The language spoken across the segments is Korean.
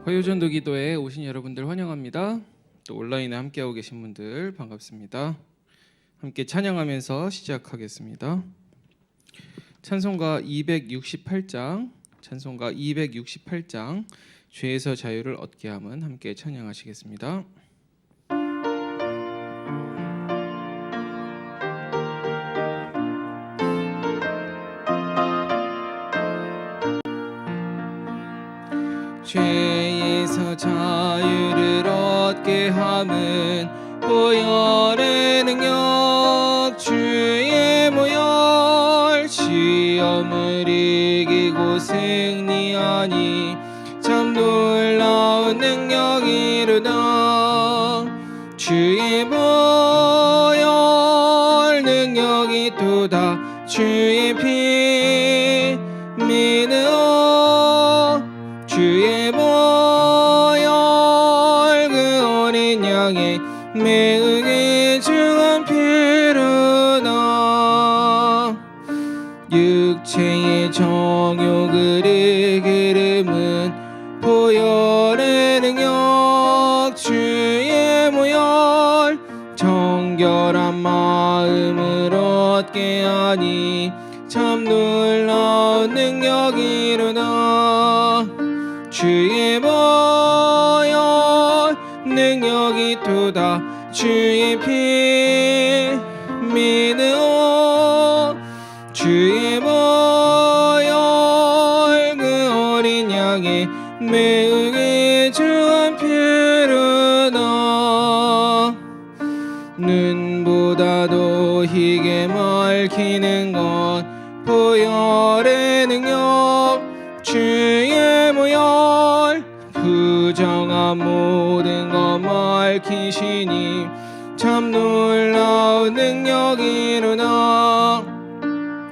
화요전도 기도에 오신 여러분들 환영합니다. 또 온라인에 함께하고 계신 분들 반갑습니다. 함께 찬양하면서 시작하겠습니다. 찬송가 268장 죄에서 자유를 얻게 함은 함께 찬양하시겠습니다. 죄에서 자유를 얻게 함은 보혈의 능력 주의 모혈 시험을 이기고 승리하니 참 놀라운 능력이로다. 주의 보혈 능력이 또다. 주의 피 믿어 주의 보혈 그 어린 양의 매우 귀중한 피로다. 육체의 정욕을 이기름은 보혈의 능력 주의 모혈 정결한 마음을 얻게 하니 참 놀라운 능력이로다. 주의 보혈 능력이 또다. 주의 피 믿어 주의 보혈 그 어린 양의 매우 귀중한 피로다. 눈보다도 희게 밝히는 것 보혈의 능력 주의 모혈 부정한 모든 것 밝히시니 참 놀라운 능력이로다.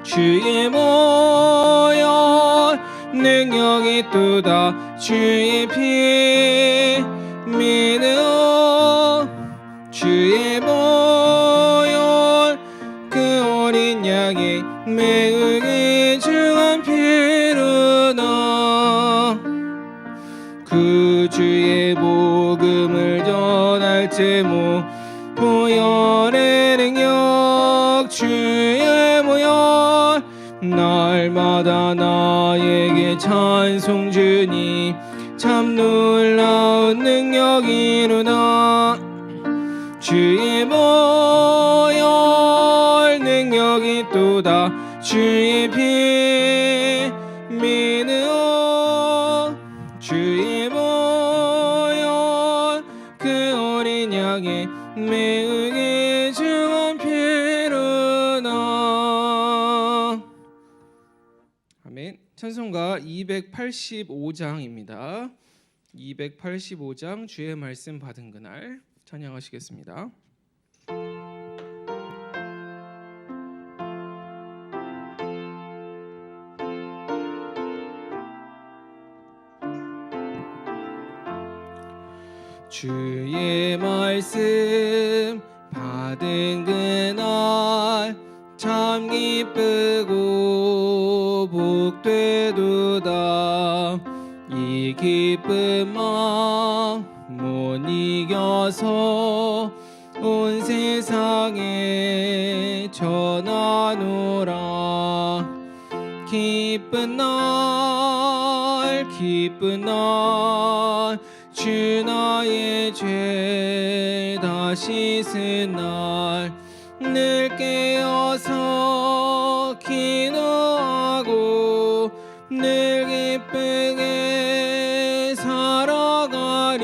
주의 모혈 능력이 또다. 주의 피 믿어 주의 보혈 그 어린 양의 매우 귀중한 피로다. 그 주의 복음을 전할 제목 보혈의 능력 주의 모혈 날마다 나에게 찬송 주니 참 놀라운 능력이로다. 주의 보혈 능력이 또다. 주의 피 믿어 주의 보혈 그 어린 양의 매우 귀중한 피로다. 아멘. 찬송가 285장입니다. 285장 주의 말씀 받은 그날 찬양하시겠습니다. 주의 말씀 받은 그날 참 기쁘고 복되도다. 이 기쁜 마음 못 이겨서 온 세상에 전하노라. 기쁜 날 주 나의 죄 다 씻은 날 늘 깨어서 기도하고 늘 기쁘게 살아가리.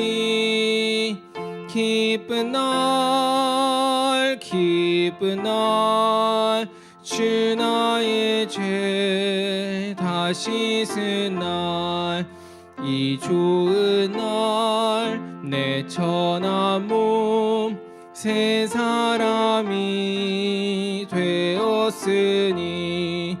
기쁜 날 주 나의 죄 다 씻은 날 이 좋은 날 내 천한 몸 새 사람이 되었으니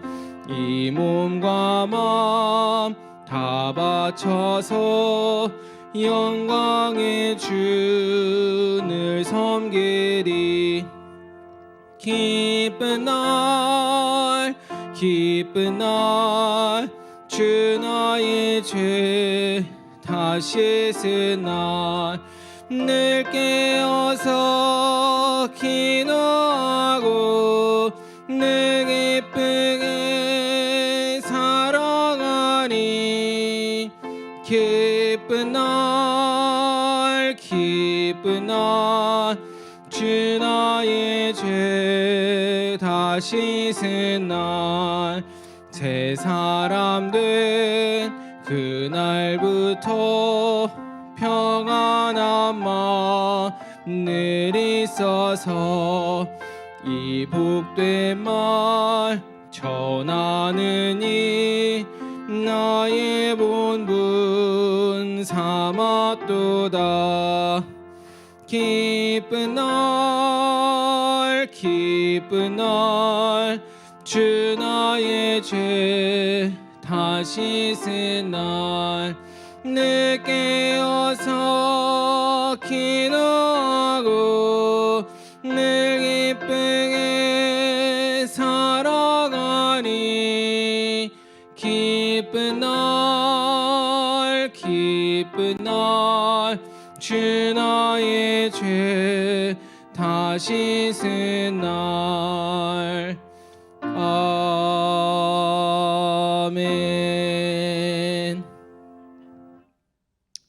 이 몸과 마음 다 바쳐서 영광의 주를 섬기리. 기쁜 날 주 나의 죄 다 다시 쓴 날 늘 깨어서 기도하고 늘 기쁘게 살아가니 기쁜 날 주 나의 죄 다시 쓴 날 새 사람 된 그날부터 평안한 마음 늘 있어서 이 복된 말 전하느니 나의 본분 삼았도다. 기쁜 날 주 나의 죄 다시 쓴 날 늘 깨어서 기도하고 늘 기쁘게 살아가니 기쁜 날 주 나의 죄 다시 쓴 날. 아멘.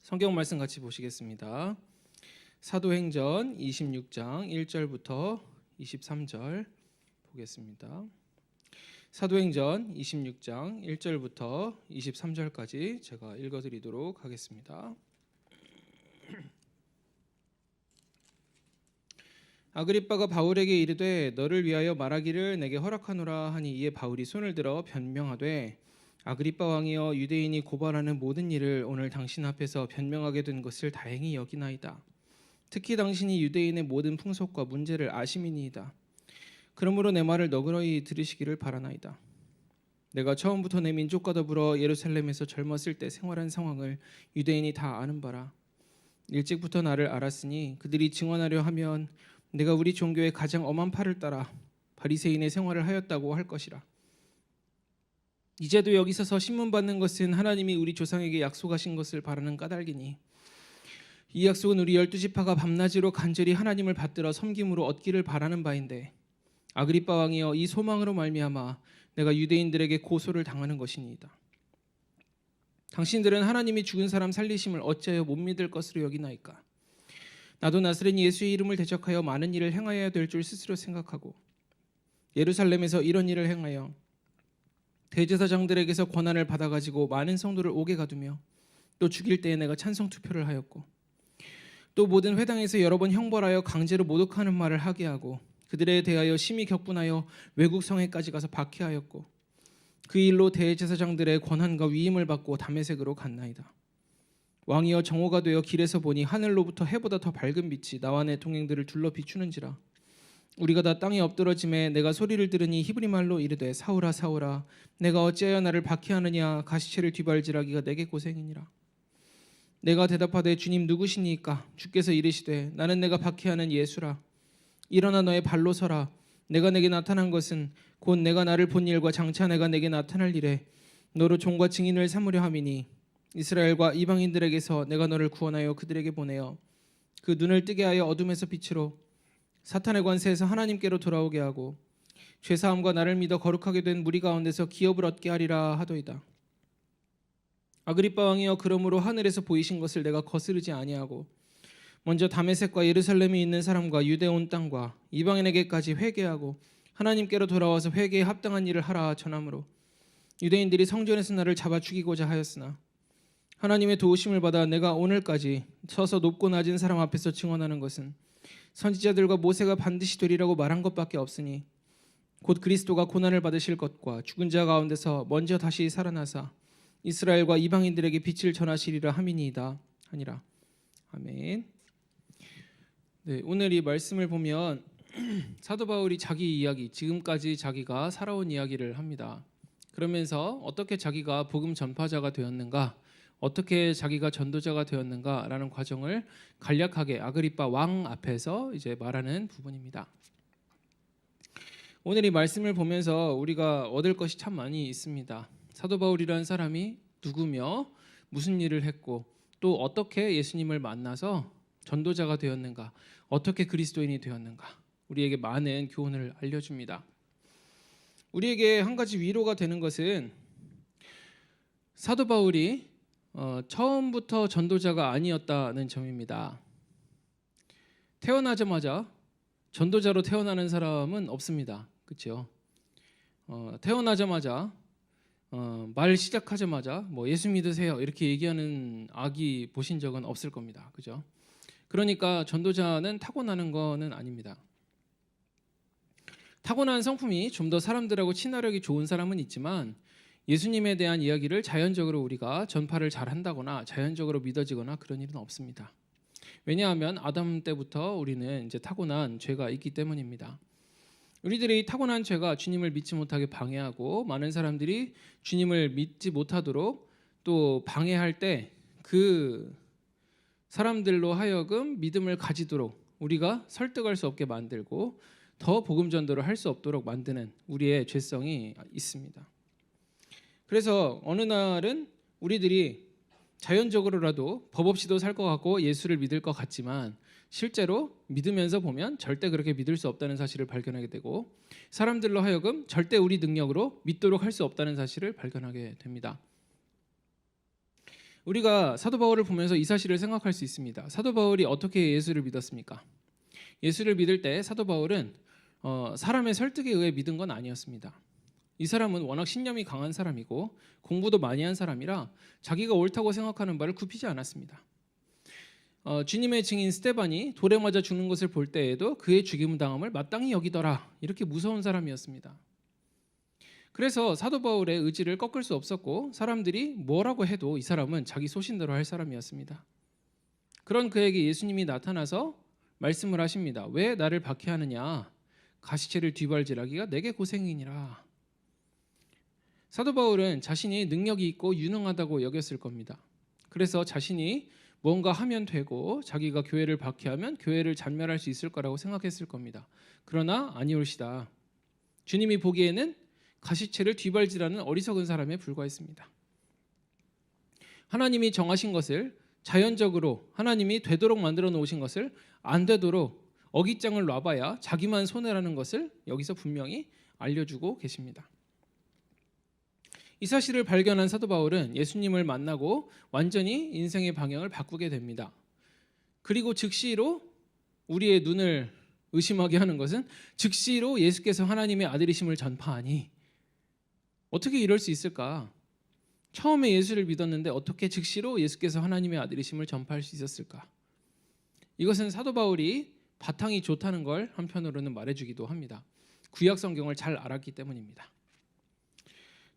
성경 말씀 같이 보시겠습니다. 사도행전 26장 1절부터 23절 보겠습니다. 사도행전 26장 1절부터 23절까지 제가 읽어드리도록 하겠습니다. 아그리빠가 바울에게 이르되 너를 위하여 말하기를 내게 허락하노라 하니 이에 바울이 손을 들어 변명하되 아그리빠 왕이여 유대인이 고발하는 모든 일을 오늘 당신 앞에서 변명하게 된 것을 다행히 여기나이다. 특히 당신이 유대인의 모든 풍속과 문제를 아심이니이다. 그러므로 내 말을 너그러이 들으시기를 바라나이다. 내가 처음부터 내 민족과 더불어 예루살렘에서 젊었을 때 생활한 상황을 유대인이 다 아는 바라. 일찍부터 나를 알았으니 그들이 증언하려 하면 내가 우리 종교의 가장 엄한 팔을 따라 바리새인의 생활을 하였다고 할 것이라. 이제도 여기 서서 신문 받는 것은 하나님이 우리 조상에게 약속하신 것을 바라는 까닭이니 이 약속은 우리 12지파가 밤낮으로 간절히 하나님을 받들어 섬김으로 얻기를 바라는 바인데 아그리빠 왕이여 이 소망으로 말미암아 내가 유대인들에게 고소를 당하는 것이니이다. 당신들은 하나님이 죽은 사람 살리심을 어찌하여 못 믿을 것으로 여기나이까. 나도 나사렛 예수의 이름을 대적하여 많은 일을 행하여야 될 줄 스스로 생각하고 예루살렘에서 이런 일을 행하여 대제사장들에게서 권한을 받아가지고 많은 성도를 옥에 가두며 또 죽일 때에 내가 찬성 투표를 하였고 또 모든 회당에서 여러 번 형벌하여 강제로 모독하는 말을 하게 하고 그들에 대하여 심히 격분하여 외국 성에까지 가서 박해하였고 그 일로 대제사장들의 권한과 위임을 받고 다메섹으로 갔나이다. 왕이여 정오가 되어 길에서 보니 하늘로부터 해보다 더 밝은 빛이 나와 내 동행들을 둘러 비추는지라. 우리가 다 땅에 엎드러짐에 내가 소리를 들으니 히브리 말로 이르되 사울아 사울아 내가 어찌하여 나를 박해하느냐 가시체를 뒤발질하기가 내게 고생이니라. 내가 대답하되 주님 누구시니까? 주께서 이르시되 나는 내가 박해하는 예수라. 일어나 너의 발로 서라. 내가 내게 나타난 것은 곧 내가 나를 본 일과 장차 내가 내게 나타날 일에 너로 종과 증인을 삼으려 함이니 이스라엘과 이방인들에게서 내가 너를 구원하여 그들에게 보내어 그 눈을 뜨게 하여 어둠에서 빛으로 사탄의 관세에서 하나님께로 돌아오게 하고 죄사함과 나를 믿어 거룩하게 된 무리 가운데서 기업을 얻게 하리라 하도이다. 아그리빠 왕이여 그러므로 하늘에서 보이신 것을 내가 거스르지 아니하고 먼저 다메섹과 예루살렘에 있는 사람과 유대 온 땅과 이방인에게까지 회개하고 하나님께로 돌아와서 회개에 합당한 일을 하라 전함으로 유대인들이 성전에서 나를 잡아 죽이고자 하였으나 하나님의 도우심을 받아 내가 오늘까지 서서 높고 낮은 사람 앞에서 증언하는 것은 선지자들과 모세가 반드시 되리라고 말한 것밖에 없으니 곧 그리스도가 고난을 받으실 것과 죽은 자 가운데서 먼저 다시 살아나사 이스라엘과 이방인들에게 빛을 전하시리라 함이니이다 하니라. 아멘. 네, 오늘 이 말씀을 보면 사도 바울이 자기 이야기, 지금까지 자기가 살아온 이야기를 합니다. 그러면서 어떻게 자기가 복음 전파자가 되었는가, 어떻게 자기가 전도자가 되었는가라는 과정을 간략하게 아그리빠 왕 앞에서 이제 말하는 부분입니다. 오늘 이 말씀을 보면서 우리가 얻을 것이 참 많이 있습니다. 사도 바울이라는 사람이 누구며 무슨 일을 했고 또 어떻게 예수님을 만나서 전도자가 되었는가, 어떻게 그리스도인이 되었는가, 우리에게 많은 교훈을 알려줍니다. 우리에게 한 가지 위로가 되는 것은 사도 바울이 처음부터 전도자가 아니었다는 점입니다. 태어나자마자 전도자로 태어나는 사람은 없습니다. 그렇죠? 태어나자마자 말 시작하자마자 뭐 예수 믿으세요 이렇게 얘기하는 아기 보신 적은 없을 겁니다. 그죠? 그러니까 전도자는 타고나는 거는 아닙니다. 타고난 성품이 좀 더 사람들하고 친화력이 좋은 사람은 있지만 예수님에 대한 이야기를 자연적으로 우리가 전파를 잘 한다거나 자연적으로 믿어지거나 그런 일은 없습니다. 왜냐하면 아담 때부터 우리는 이제 타고난 죄가 있기 때문입니다. 우리들의 타고난 죄가 주님을 믿지 못하게 방해하고 많은 사람들이 주님을 믿지 못하도록 또 방해할 때 그 사람들로 하여금 믿음을 가지도록 우리가 설득할 수 없게 만들고 더 복음 전도를 할 수 없도록 만드는 우리의 죄성이 있습니다. 그래서 어느 날은 우리들이 자연적으로라도 법 없이도 살 것 같고 예수를 믿을 것 같지만 실제로 믿으면서 보면 절대 그렇게 믿을 수 없다는 사실을 발견하게 되고 사람들로 하여금 절대 우리 능력으로 믿도록 할 수 없다는 사실을 발견하게 됩니다. 우리가 사도 바울을 보면서 이 사실을 생각할 수 있습니다. 사도 바울이 어떻게 예수를 믿었습니까? 예수를 믿을 때 사도 바울은 사람의 설득에 의해 믿은 건 아니었습니다. 이 사람은 워낙 신념이 강한 사람이고 공부도 많이 한 사람이라 자기가 옳다고 생각하는 바를 굽히지 않았습니다. 주님의 증인 스데반이 돌에 맞아 죽는 것을 볼 때에도 그의 죽임 당함을 마땅히 여기더라 이렇게 무서운 사람이었습니다. 그래서 사도 바울의 의지를 꺾을 수 없었고 사람들이 뭐라고 해도 이 사람은 자기 소신대로 할 사람이었습니다. 그런 그에게 예수님이 나타나서 말씀을 하십니다. 왜 나를 박해하느냐? 가시체를 뒤발질하기가 내게 고생이니라. 사도 바울은 자신이 능력이 있고 유능하다고 여겼을 겁니다. 그래서 자신이 뭔가 하면 되고 자기가 교회를 박해하면 교회를 잔멸할 수 있을 거라고 생각했을 겁니다. 그러나 아니올시다. 주님이 보기에는 가시체를 뒤발질하는 어리석은 사람에 불과했습니다. 하나님이 정하신 것을 자연적으로 하나님이 되도록 만들어 놓으신 것을 안 되도록 어깃장을 놔봐야 자기만 손해라는 것을 여기서 분명히 알려주고 계십니다. 이 사실을 발견한 사도 바울은 예수님을 만나고 완전히 인생의 방향을 바꾸게 됩니다. 그리고 즉시로 우리의 눈을 의심하게 하는 것은 즉시로 예수께서 하나님의 아들이심을 전파하니 어떻게 이럴 수 있을까? 처음에 예수를 믿었는데 어떻게 즉시로 예수께서 하나님의 아들이심을 전파할 수 있었을까? 이것은 사도 바울이 바탕이 좋다는 걸 한편으로는 말해주기도 합니다. 구약 성경을 잘 알았기 때문입니다.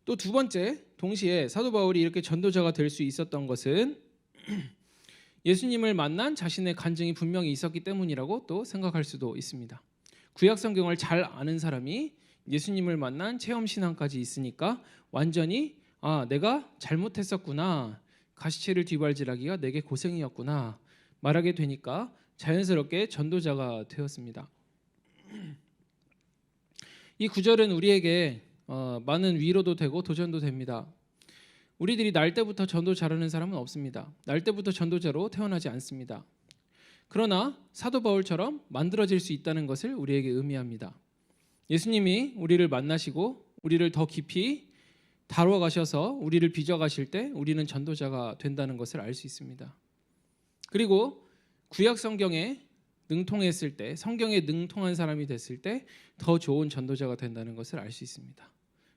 또 두 번째, 동시에 사도 바울이 이렇게 전도자가 될 수 있었던 것은 예수님을 만난 자신의 간증이 분명히 있었기 때문이라고 또 생각할 수도 있습니다. 구약 성경을 잘 아는 사람이 예수님을 만난 체험 신앙까지 있으니까 완전히 내가 잘못했었구나. 가시체를 뒤발질하기가 내게 고생이었구나. 말하게 되니까 자연스럽게 전도자가 되었습니다. 이 구절은 우리에게 많은 위로도 되고 도전도 됩니다. 우리들이 날 때부터 전도 잘하는 사람은 없습니다. 날 때부터 전도자로 태어나지 않습니다. 그러나 사도 바울처럼 만들어질 수 있다는 것을 우리에게 의미합니다. 예수님이 우리를 만나시고 우리를 더 깊이 다루어 가셔서 우리를 빚어 가실 때 우리는 전도자가 된다는 것을 알 수 있습니다. 그리고 구약 성경에 능통했을 때, 성경에 능통한 사람이 됐을 때 더 좋은 전도자가 된다는 것을 알 수 있습니다.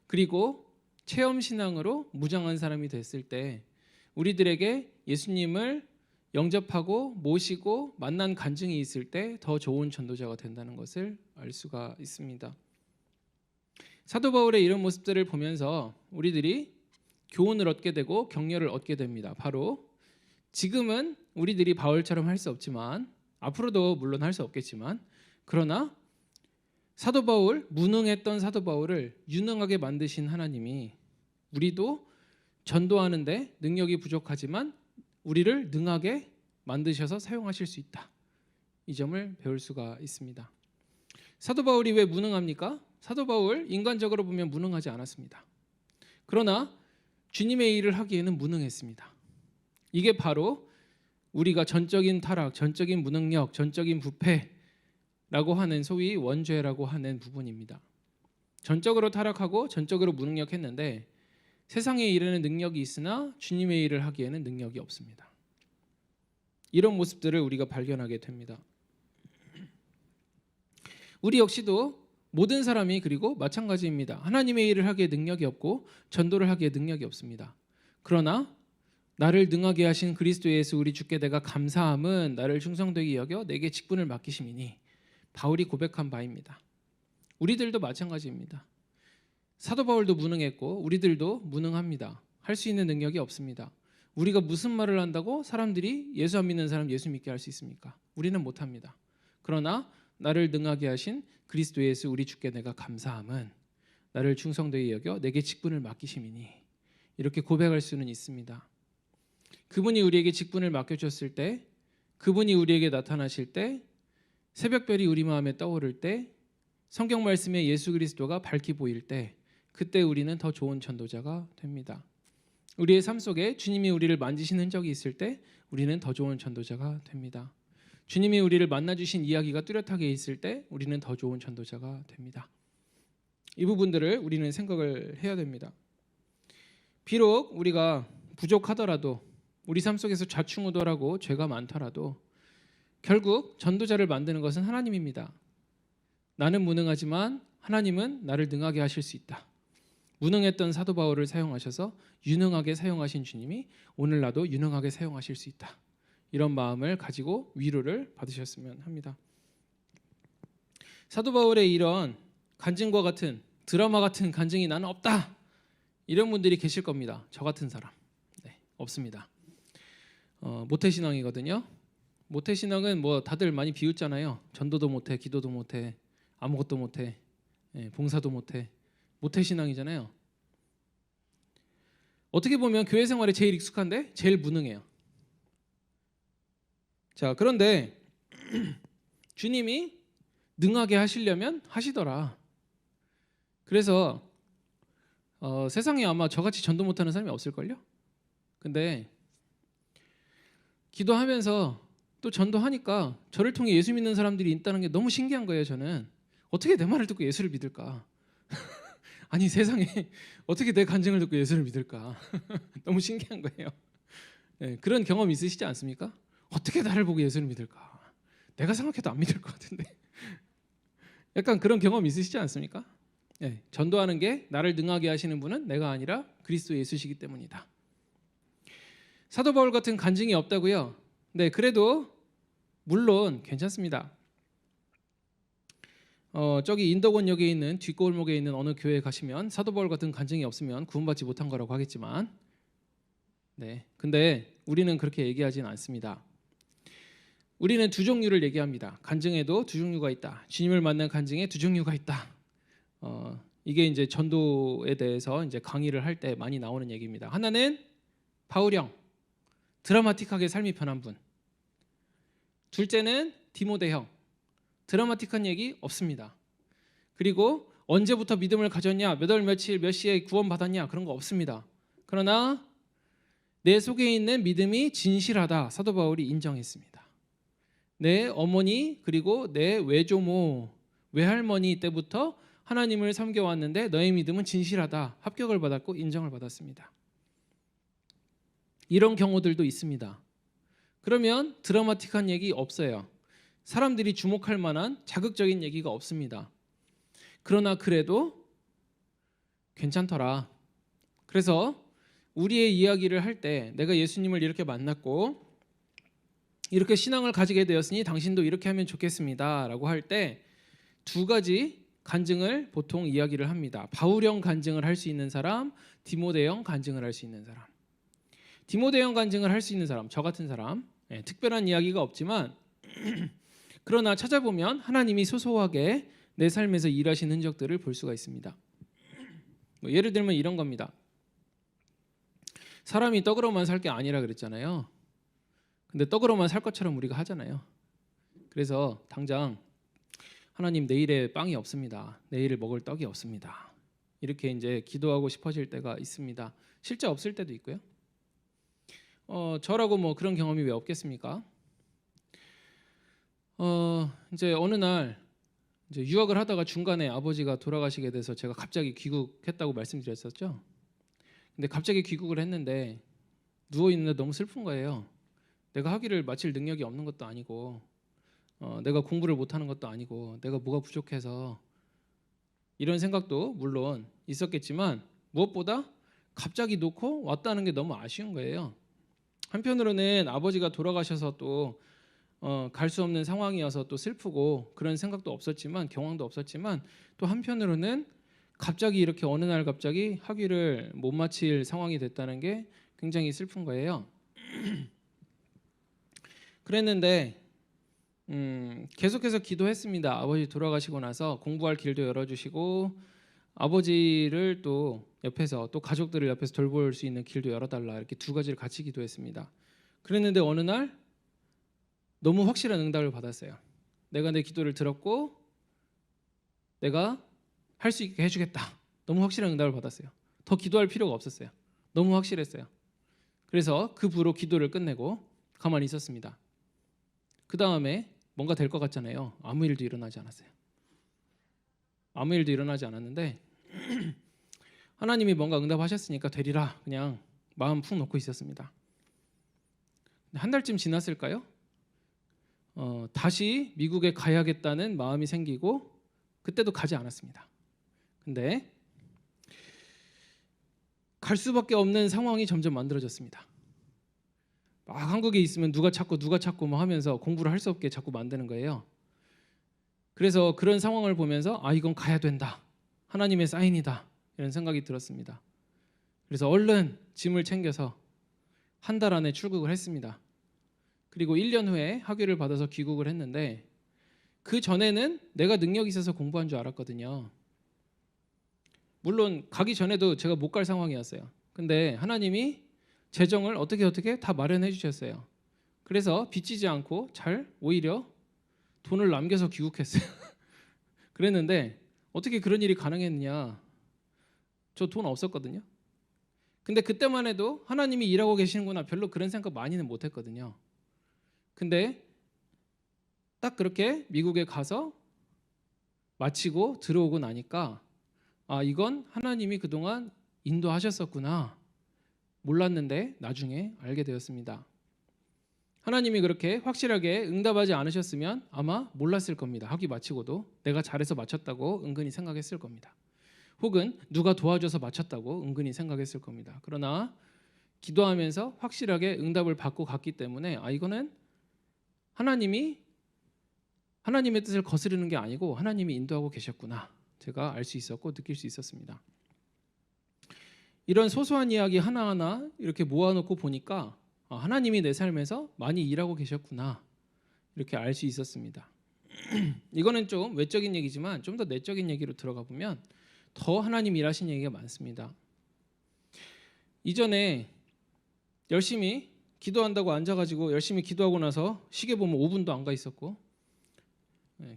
그리고 체험 신앙으로 무장한 사람이 됐을 때 우리들에게 예수님을 영접하고 모시고 만난 간증이 있을 때 더 좋은 전도자가 된다는 것을 알 수가 있습니다. 사도 바울의 이런 모습들을 보면서 우리들이 교훈을 얻게 되고 격려를 얻게 됩니다. 바로 지금은 우리들이 바울처럼 할 수 없지만 앞으로도 물론 할 수 없겠지만 그러나 사도 바울, 무능했던 사도 바울을 유능하게 만드신 하나님이 우리도 전도하는데 능력이 부족하지만 우리를 능하게 만드셔서 사용하실 수 있다. 이 점을 배울 수가 있습니다. 사도 바울이 왜 무능합니까? 사도 바울 인간적으로 보면 무능하지 않았습니다. 그러나 주님의 일을 하기에는 무능했습니다. 이게 바로 우리가 전적인 타락, 전적인 무능력, 전적인 부패라고 하는 소위 원죄라고 하는 부분입니다. 전적으로 타락하고 전적으로 무능력했는데 세상에 이르는 능력이 있으나 주님의 일을 하기에는 능력이 없습니다. 이런 모습들을 우리가 발견하게 됩니다. 우리 역시도 모든 사람이 그리고 마찬가지입니다. 하나님의 일을 하기에 능력이 없고 전도를 하기에 능력이 없습니다. 그러나 나를 능하게 하신 그리스도 예수 우리 주께 내가 감사함은 나를 충성되게 여겨 내게 직분을 맡기심이니 바울이 고백한 바입니다. 우리들도 마찬가지입니다. 사도 바울도 무능했고 우리들도 무능합니다. 할 수 있는 능력이 없습니다. 우리가 무슨 말을 한다고 사람들이 예수 안 믿는 사람 예수 믿게 할 수 있습니까? 우리는 못합니다. 그러나 나를 능하게 하신 그리스도 예수 우리 주께 내가 감사함은 나를 충성되게 여겨 내게 직분을 맡기심이니 이렇게 고백할 수는 있습니다. 그분이 우리에게 직분을 맡겨주셨을 때, 그분이 우리에게 나타나실 때, 새벽별이 우리 마음에 떠오를 때, 성경 말씀에 예수 그리스도가 밝히 보일 때, 그때 우리는 더 좋은 전도자가 됩니다. 우리의 삶 속에 주님이 우리를 만지신 흔적이 있을 때 우리는 더 좋은 전도자가 됩니다. 주님이 우리를 만나주신 이야기가 뚜렷하게 있을 때 우리는 더 좋은 전도자가 됩니다. 이 부분들을 우리는 생각을 해야 됩니다. 비록 우리가 부족하더라도 우리 삶 속에서 좌충우돌하고 죄가 많더라도 결국 전도자를 만드는 것은 하나님입니다. 나는 무능하지만 하나님은 나를 능하게 하실 수 있다. 무능했던 사도 바울을 사용하셔서 유능하게 사용하신 주님이 오늘 나도 유능하게 사용하실 수 있다. 이런 마음을 가지고 위로를 받으셨으면 합니다. 사도 바울의 이런 간증과 같은 드라마 같은 간증이 나는 없다. 이런 분들이 계실 겁니다. 저 같은 사람. 네, 없습니다. 모태신앙이거든요. 모태신앙은 뭐 다들 많이 비웃잖아요. 전도도 못해, 기도도 못해, 아무것도 못해, 봉사도 못해. 모태신앙이잖아요. 어떻게 보면 교회 생활에 제일 익숙한데 제일 무능해요. 자, 그런데 주님이 능하게 하시려면 하시더라. 그래서 세상에 아마 저같이 전도 못하는 사람이 없을걸요? 근데 기도하면서 또 전도하니까 저를 통해 예수 믿는 사람들이 있다는 게 너무 신기한 거예요. 저는 어떻게 내 말을 듣고 예수를 믿을까? 아니 세상에 어떻게 내 간증을 듣고 예수를 믿을까? 너무 신기한 거예요. 네, 그런 경험 있으시지 않습니까? 어떻게 나를 보고 예수를 믿을까? 내가 생각해도 안 믿을 것 같은데. 약간 그런 경험 있으시지 않습니까? 네, 전도하는 게 나를 능하게 하시는 분은 내가 아니라 그리스도 예수시기 때문이다. 사도 바울 같은 간증이 없다고요? 네, 그래도 물론 괜찮습니다. 저기 인덕원역에 있는 뒷골목에 있는 어느 교회에 가시면 사도 바울 같은 간증이 없으면 구원받지 못한 거라고 하겠지만, 네, 근데 우리는 그렇게 얘기하지는 않습니다. 우리는 두 종류를 얘기합니다. 간증에도 두 종류가 있다. 주님을 만난 간증에 두 종류가 있다. 이게 이제 전도에 대해서 이제 강의를 할 때 많이 나오는 얘기입니다. 하나는 바울형, 드라마틱하게 삶이 변한 분. 둘째는 디모데형, 드라마틱한 얘기 없습니다. 그리고 언제부터 믿음을 가졌냐, 몇 월 며칠 몇 시에 구원받았냐, 그런 거 없습니다. 그러나 내 속에 있는 믿음이 진실하다, 사도 바울이 인정했습니다. 내 어머니 그리고 내 외조모, 외할머니 때부터 하나님을 섬겨왔는데 너의 믿음은 진실하다, 합격을 받았고 인정을 받았습니다. 이런 경우들도 있습니다. 그러면 드라마틱한 얘기 없어요. 사람들이 주목할 만한 자극적인 얘기가 없습니다. 그러나 그래도 괜찮더라. 그래서 우리의 이야기를 할 때 내가 예수님을 이렇게 만났고 이렇게 신앙을 가지게 되었으니 당신도 이렇게 하면 좋겠습니다 라고 할 때 두 가지 간증을 보통 이야기를 합니다. 바울형 간증을 할 수 있는 사람, 디모데형 간증을 할 수 있는 사람. 디모데형 간증을 할 수 있는 사람, 저 같은 사람, 특별한 이야기가 없지만 그러나 찾아보면 하나님이 소소하게 내 삶에서 일하신 흔적들을 볼 수가 있습니다. 예를 들면 이런 겁니다. 사람이 떡으로만 살 게 아니라 그랬잖아요. 근데 떡으로만 살 것처럼 우리가 하잖아요. 그래서 당장 하나님 내일에 빵이 없습니다. 내일 먹을 떡이 없습니다. 이렇게 이제 기도하고 싶어질 때가 있습니다. 실제 없을 때도 있고요. 저라고 뭐 그런 경험이 왜 없겠습니까? 이제 어느 날 이제 유학을 하다가 중간에 아버지가 돌아가시게 돼서 제가 갑자기 귀국했다고 말씀드렸었죠. 근데 갑자기 귀국을 했는데 누워 있는데 너무 슬픈 거예요. 내가 학위를 마칠 능력이 없는 것도 아니고, 내가 공부를 못하는 것도 아니고, 내가 뭐가 부족해서 이런 생각도 물론 있었겠지만 무엇보다 갑자기 놓고 왔다는 게 너무 아쉬운 거예요. 한편으로는 아버지가 돌아가셔서 또 갈 수 없는 상황이어서 또 슬프고 그런 생각도 없었지만, 경황도 없었지만, 또 한편으로는 갑자기 이렇게 어느 날 갑자기 학위를 못 마칠 상황이 됐다는 게 굉장히 슬픈 거예요. 그랬는데 계속해서 기도했습니다. 아버지 돌아가시고 나서 공부할 길도 열어주시고, 아버지를 또 옆에서, 또 가족들을 옆에서 돌볼 수 있는 길도 열어달라, 이렇게 두 가지를 같이 기도했습니다. 그랬는데 어느 날 너무 확실한 응답을 받았어요. 내가 내 기도를 들었고 내가 할 수 있게 해주겠다. 너무 확실한 응답을 받았어요. 더 기도할 필요가 없었어요. 너무 확실했어요. 그래서 그 부로 기도를 끝내고 가만히 있었습니다. 그 다음에 뭔가 될 것 같잖아요. 아무 일도 일어나지 않았어요. 아무 일도 일어나지 않았는데 하나님이 뭔가 응답하셨으니까 되리라, 그냥 마음 푹 놓고 있었습니다. 한 달쯤 지났을까요? 다시 미국에 가야겠다는 마음이 생기고, 그때도 가지 않았습니다. 근데 갈 수밖에 없는 상황이 점점 만들어졌습니다. 막 한국에 있으면 누가 찾고 뭐 하면서 공부를 할 수 없게 자꾸 만드는 거예요. 그래서 그런 상황을 보면서 이건 가야 된다, 하나님의 사인이다, 이런 생각이 들었습니다. 그래서 얼른 짐을 챙겨서 한 달 안에 출국을 했습니다. 그리고 1년 후에 학위를 받아서 귀국을 했는데, 그 전에는 내가 능력이 있어서 공부한 줄 알았거든요. 물론 가기 전에도 제가 못 갈 상황이었어요. 근데 하나님이 재정을 어떻게 다 마련해 주셨어요. 그래서 빚지지 않고 잘, 오히려 돈을 남겨서 귀국했어요. 그랬는데 어떻게 그런 일이 가능했느냐? 저 돈 없었거든요. 근데 그때만 해도 하나님이 일하고 계시는구나, 별로 그런 생각 많이는 못 했거든요. 근데 딱 그렇게 미국에 가서 마치고 들어오고 나니까 이건 하나님이 그동안 인도하셨었구나, 몰랐는데 나중에 알게 되었습니다. 하나님이 그렇게 확실하게 응답하지 않으셨으면 아마 몰랐을 겁니다. 학위 마치고도 내가 잘해서 마쳤다고 은근히 생각했을 겁니다. 혹은 누가 도와줘서 마쳤다고 은근히 생각했을 겁니다. 그러나 기도하면서 확실하게 응답을 받고 갔기 때문에 이거는 하나님의 뜻을 거스르는 게 아니고 하나님이 인도하고 계셨구나, 제가 알 수 있었고 느낄 수 있었습니다. 이런 소소한 이야기 하나하나 이렇게 모아놓고 보니까 하나님이 내 삶에서 많이 일하고 계셨구나, 이렇게 알 수 있었습니다. 이거는 좀 외적인 얘기지만 좀 더 내적인 얘기로 들어가 보면 더 하나님 일하신 얘기가 많습니다. 이전에 열심히 기도한다고 앉아가지고 열심히 기도하고 나서 시계 보면 5분도 안 가 있었고,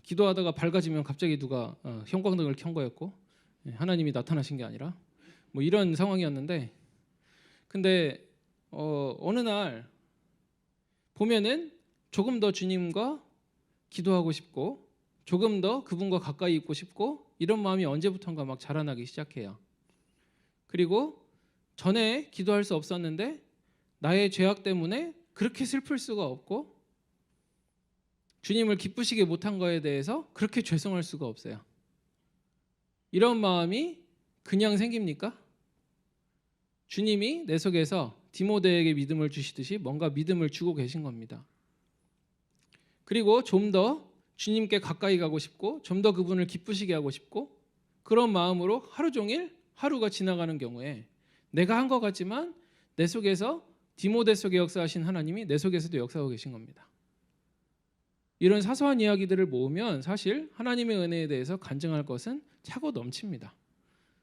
기도하다가 밝아지면 갑자기 누가 형광등을 켠 거였고, 하나님이 나타나신 게 아니라 뭐 이런 상황이었는데, 근데 어느 날 보면은 조금 더 주님과 기도하고 싶고, 조금 더 그분과 가까이 있고 싶고, 이런 마음이 언제부턴가 막 자라나기 시작해요. 그리고 전에 기도할 수 없었는데 나의 죄악 때문에 그렇게 슬플 수가 없고, 주님을 기쁘시게 못한 거에 대해서 그렇게 죄송할 수가 없어요. 이런 마음이 그냥 생깁니까? 주님이 내 속에서 디모데에게 믿음을 주시듯이 뭔가 믿음을 주고 계신 겁니다. 그리고 좀 더 주님께 가까이 가고 싶고, 좀 더 그분을 기쁘시게 하고 싶고, 그런 마음으로 하루 종일 하루가 지나가는 경우에 내가 한 것 같지만 내 속에서, 디모데 속에 역사하신 하나님이 내 속에서도 역사하고 계신 겁니다. 이런 사소한 이야기들을 모으면 사실 하나님의 은혜에 대해서 간증할 것은 차고 넘칩니다.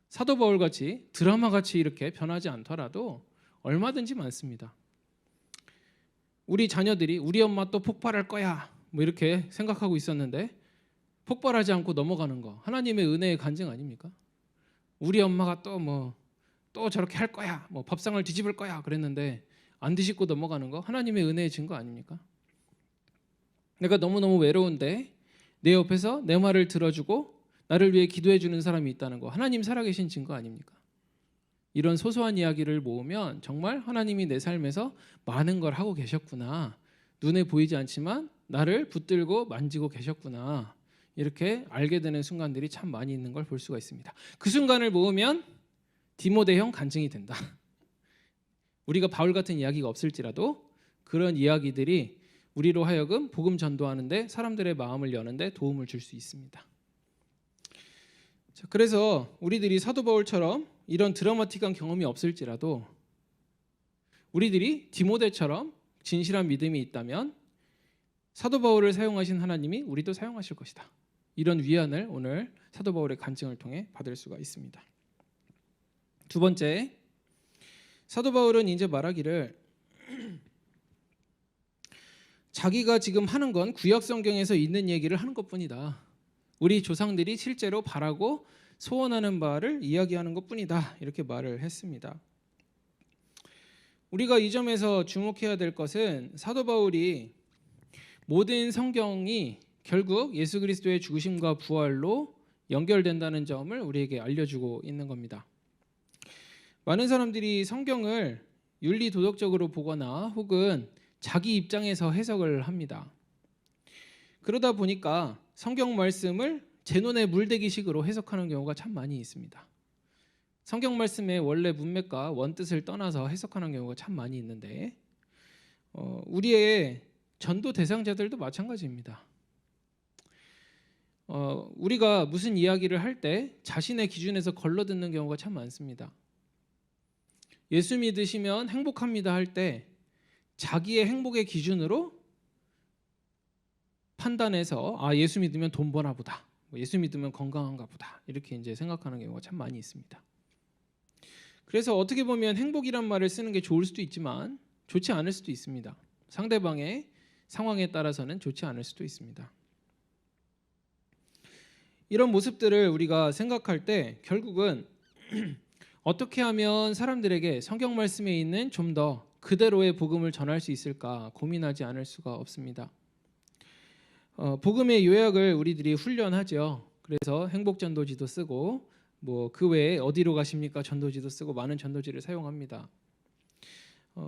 사도 바울같이 드라마같이 이렇게 변하지 않더라도 얼마든지 많습니다. 우리 자녀들이 우리 엄마 또 폭발할 거야 뭐 이렇게 생각하고 있었는데 폭발하지 않고 넘어가는 거, 하나님의 은혜의 간증 아닙니까? 우리 엄마가 또 저렇게 할 거야, 뭐 밥상을 뒤집을 거야 그랬는데 안 드시고 넘어가는 거 하나님의 은혜의 증거 아닙니까? 내가 너무너무 외로운데 내 옆에서 내 말을 들어주고 나를 위해 기도해 주는 사람이 있다는 거 하나님 살아계신 증거 아닙니까? 이런 소소한 이야기를 모으면 정말 하나님이 내 삶에서 많은 걸 하고 계셨구나. 눈에 보이지 않지만 나를 붙들고 만지고 계셨구나. 이렇게 알게 되는 순간들이 참 많이 있는 걸 볼 수가 있습니다. 그 순간을 모으면 디모데형 간증이 된다. 우리가 바울 같은 이야기가 없을지라도 그런 이야기들이 우리로 하여금 복음 전도하는데 사람들의 마음을 여는데 도움을 줄 수 있습니다. 자, 그래서 우리들이 사도 바울처럼 이런 드라마틱한 경험이 없을지라도 우리들이 디모데처럼 진실한 믿음이 있다면 사도 바울을 사용하신 하나님이 우리도 사용하실 것이다. 이런 위안을 오늘 사도 바울의 간증을 통해 받을 수가 있습니다. 두 번째, 사도 바울은 이제 말하기를 자기가 지금 하는 건 구약 성경에서 있는 얘기를 하는 것뿐이다. 우리 조상들이 실제로 바라고 소원하는 바를 이야기하는 것뿐이다. 이렇게 말을 했습니다. 우리가 이 점에서 주목해야 될 것은 사도 바울이 모든 성경이 결국 예수 그리스도의 죽으심과 부활로 연결된다는 점을 우리에게 알려주고 있는 겁니다. 많은 사람들이 성경을 윤리 도덕적으로 보거나 혹은 자기 입장에서 해석을 합니다. 그러다 보니까 성경 말씀을 제 눈에 물대기식으로 해석하는 경우가 참 많이 있습니다. 성경 말씀의 원래 문맥과 원뜻을 떠나서 해석하는 경우가 참 많이 있는데 우리의 전도 대상자들도 마찬가지입니다. 우리가 무슨 이야기를 할 때 자신의 기준에서 걸러듣는 경우가 참 많습니다. 예수 믿으시면 행복합니다 할 때 자기의 행복의 기준으로 판단해서 예수 믿으면 돈 버나 보다, 예수 믿으면 건강한가 보다 이렇게 이제 생각하는 경우가 참 많이 있습니다. 그래서 어떻게 보면 행복이란 말을 쓰는 게 좋을 수도 있지만 좋지 않을 수도 있습니다. 상대방의 상황에 따라서는 좋지 않을 수도 있습니다. 이런 모습들을 우리가 생각할 때 결국은 어떻게 하면 사람들에게 성경 말씀에 있는 좀 더 그대로의 복음을 전할 수 있을까 고민하지 않을 수가 없습니다. 복음의 요약을 우리들이 훈련하죠. 그래서 행복전도지도 쓰고 그 외에 어디로 가십니까 전도지도 쓰고 많은 전도지를 사용합니다.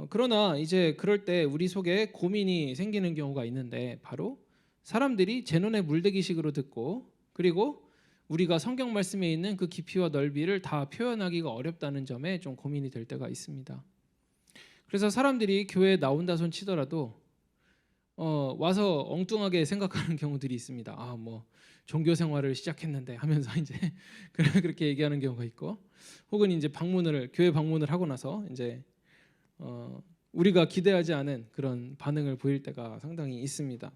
그러나 이제 그럴 때 우리 속에 고민이 생기는 경우가 있는데 바로 사람들이 제 눈에 물대기식으로 듣고 그리고 우리가 성경 말씀에 있는 그 깊이와 넓이를 다 표현하기가 어렵다는 점에 좀 고민이 될 때가 있습니다. 그래서 사람들이 교회에 나온다 손 치더라도 와서 엉뚱하게 생각하는 경우들이 있습니다. 종교 생활을 시작했는데 하면서 이제 그렇게 얘기하는 경우가 있고, 혹은 이제 교회 방문을 하고 나서 이제 우리가 기대하지 않은 그런 반응을 보일 때가 상당히 있습니다.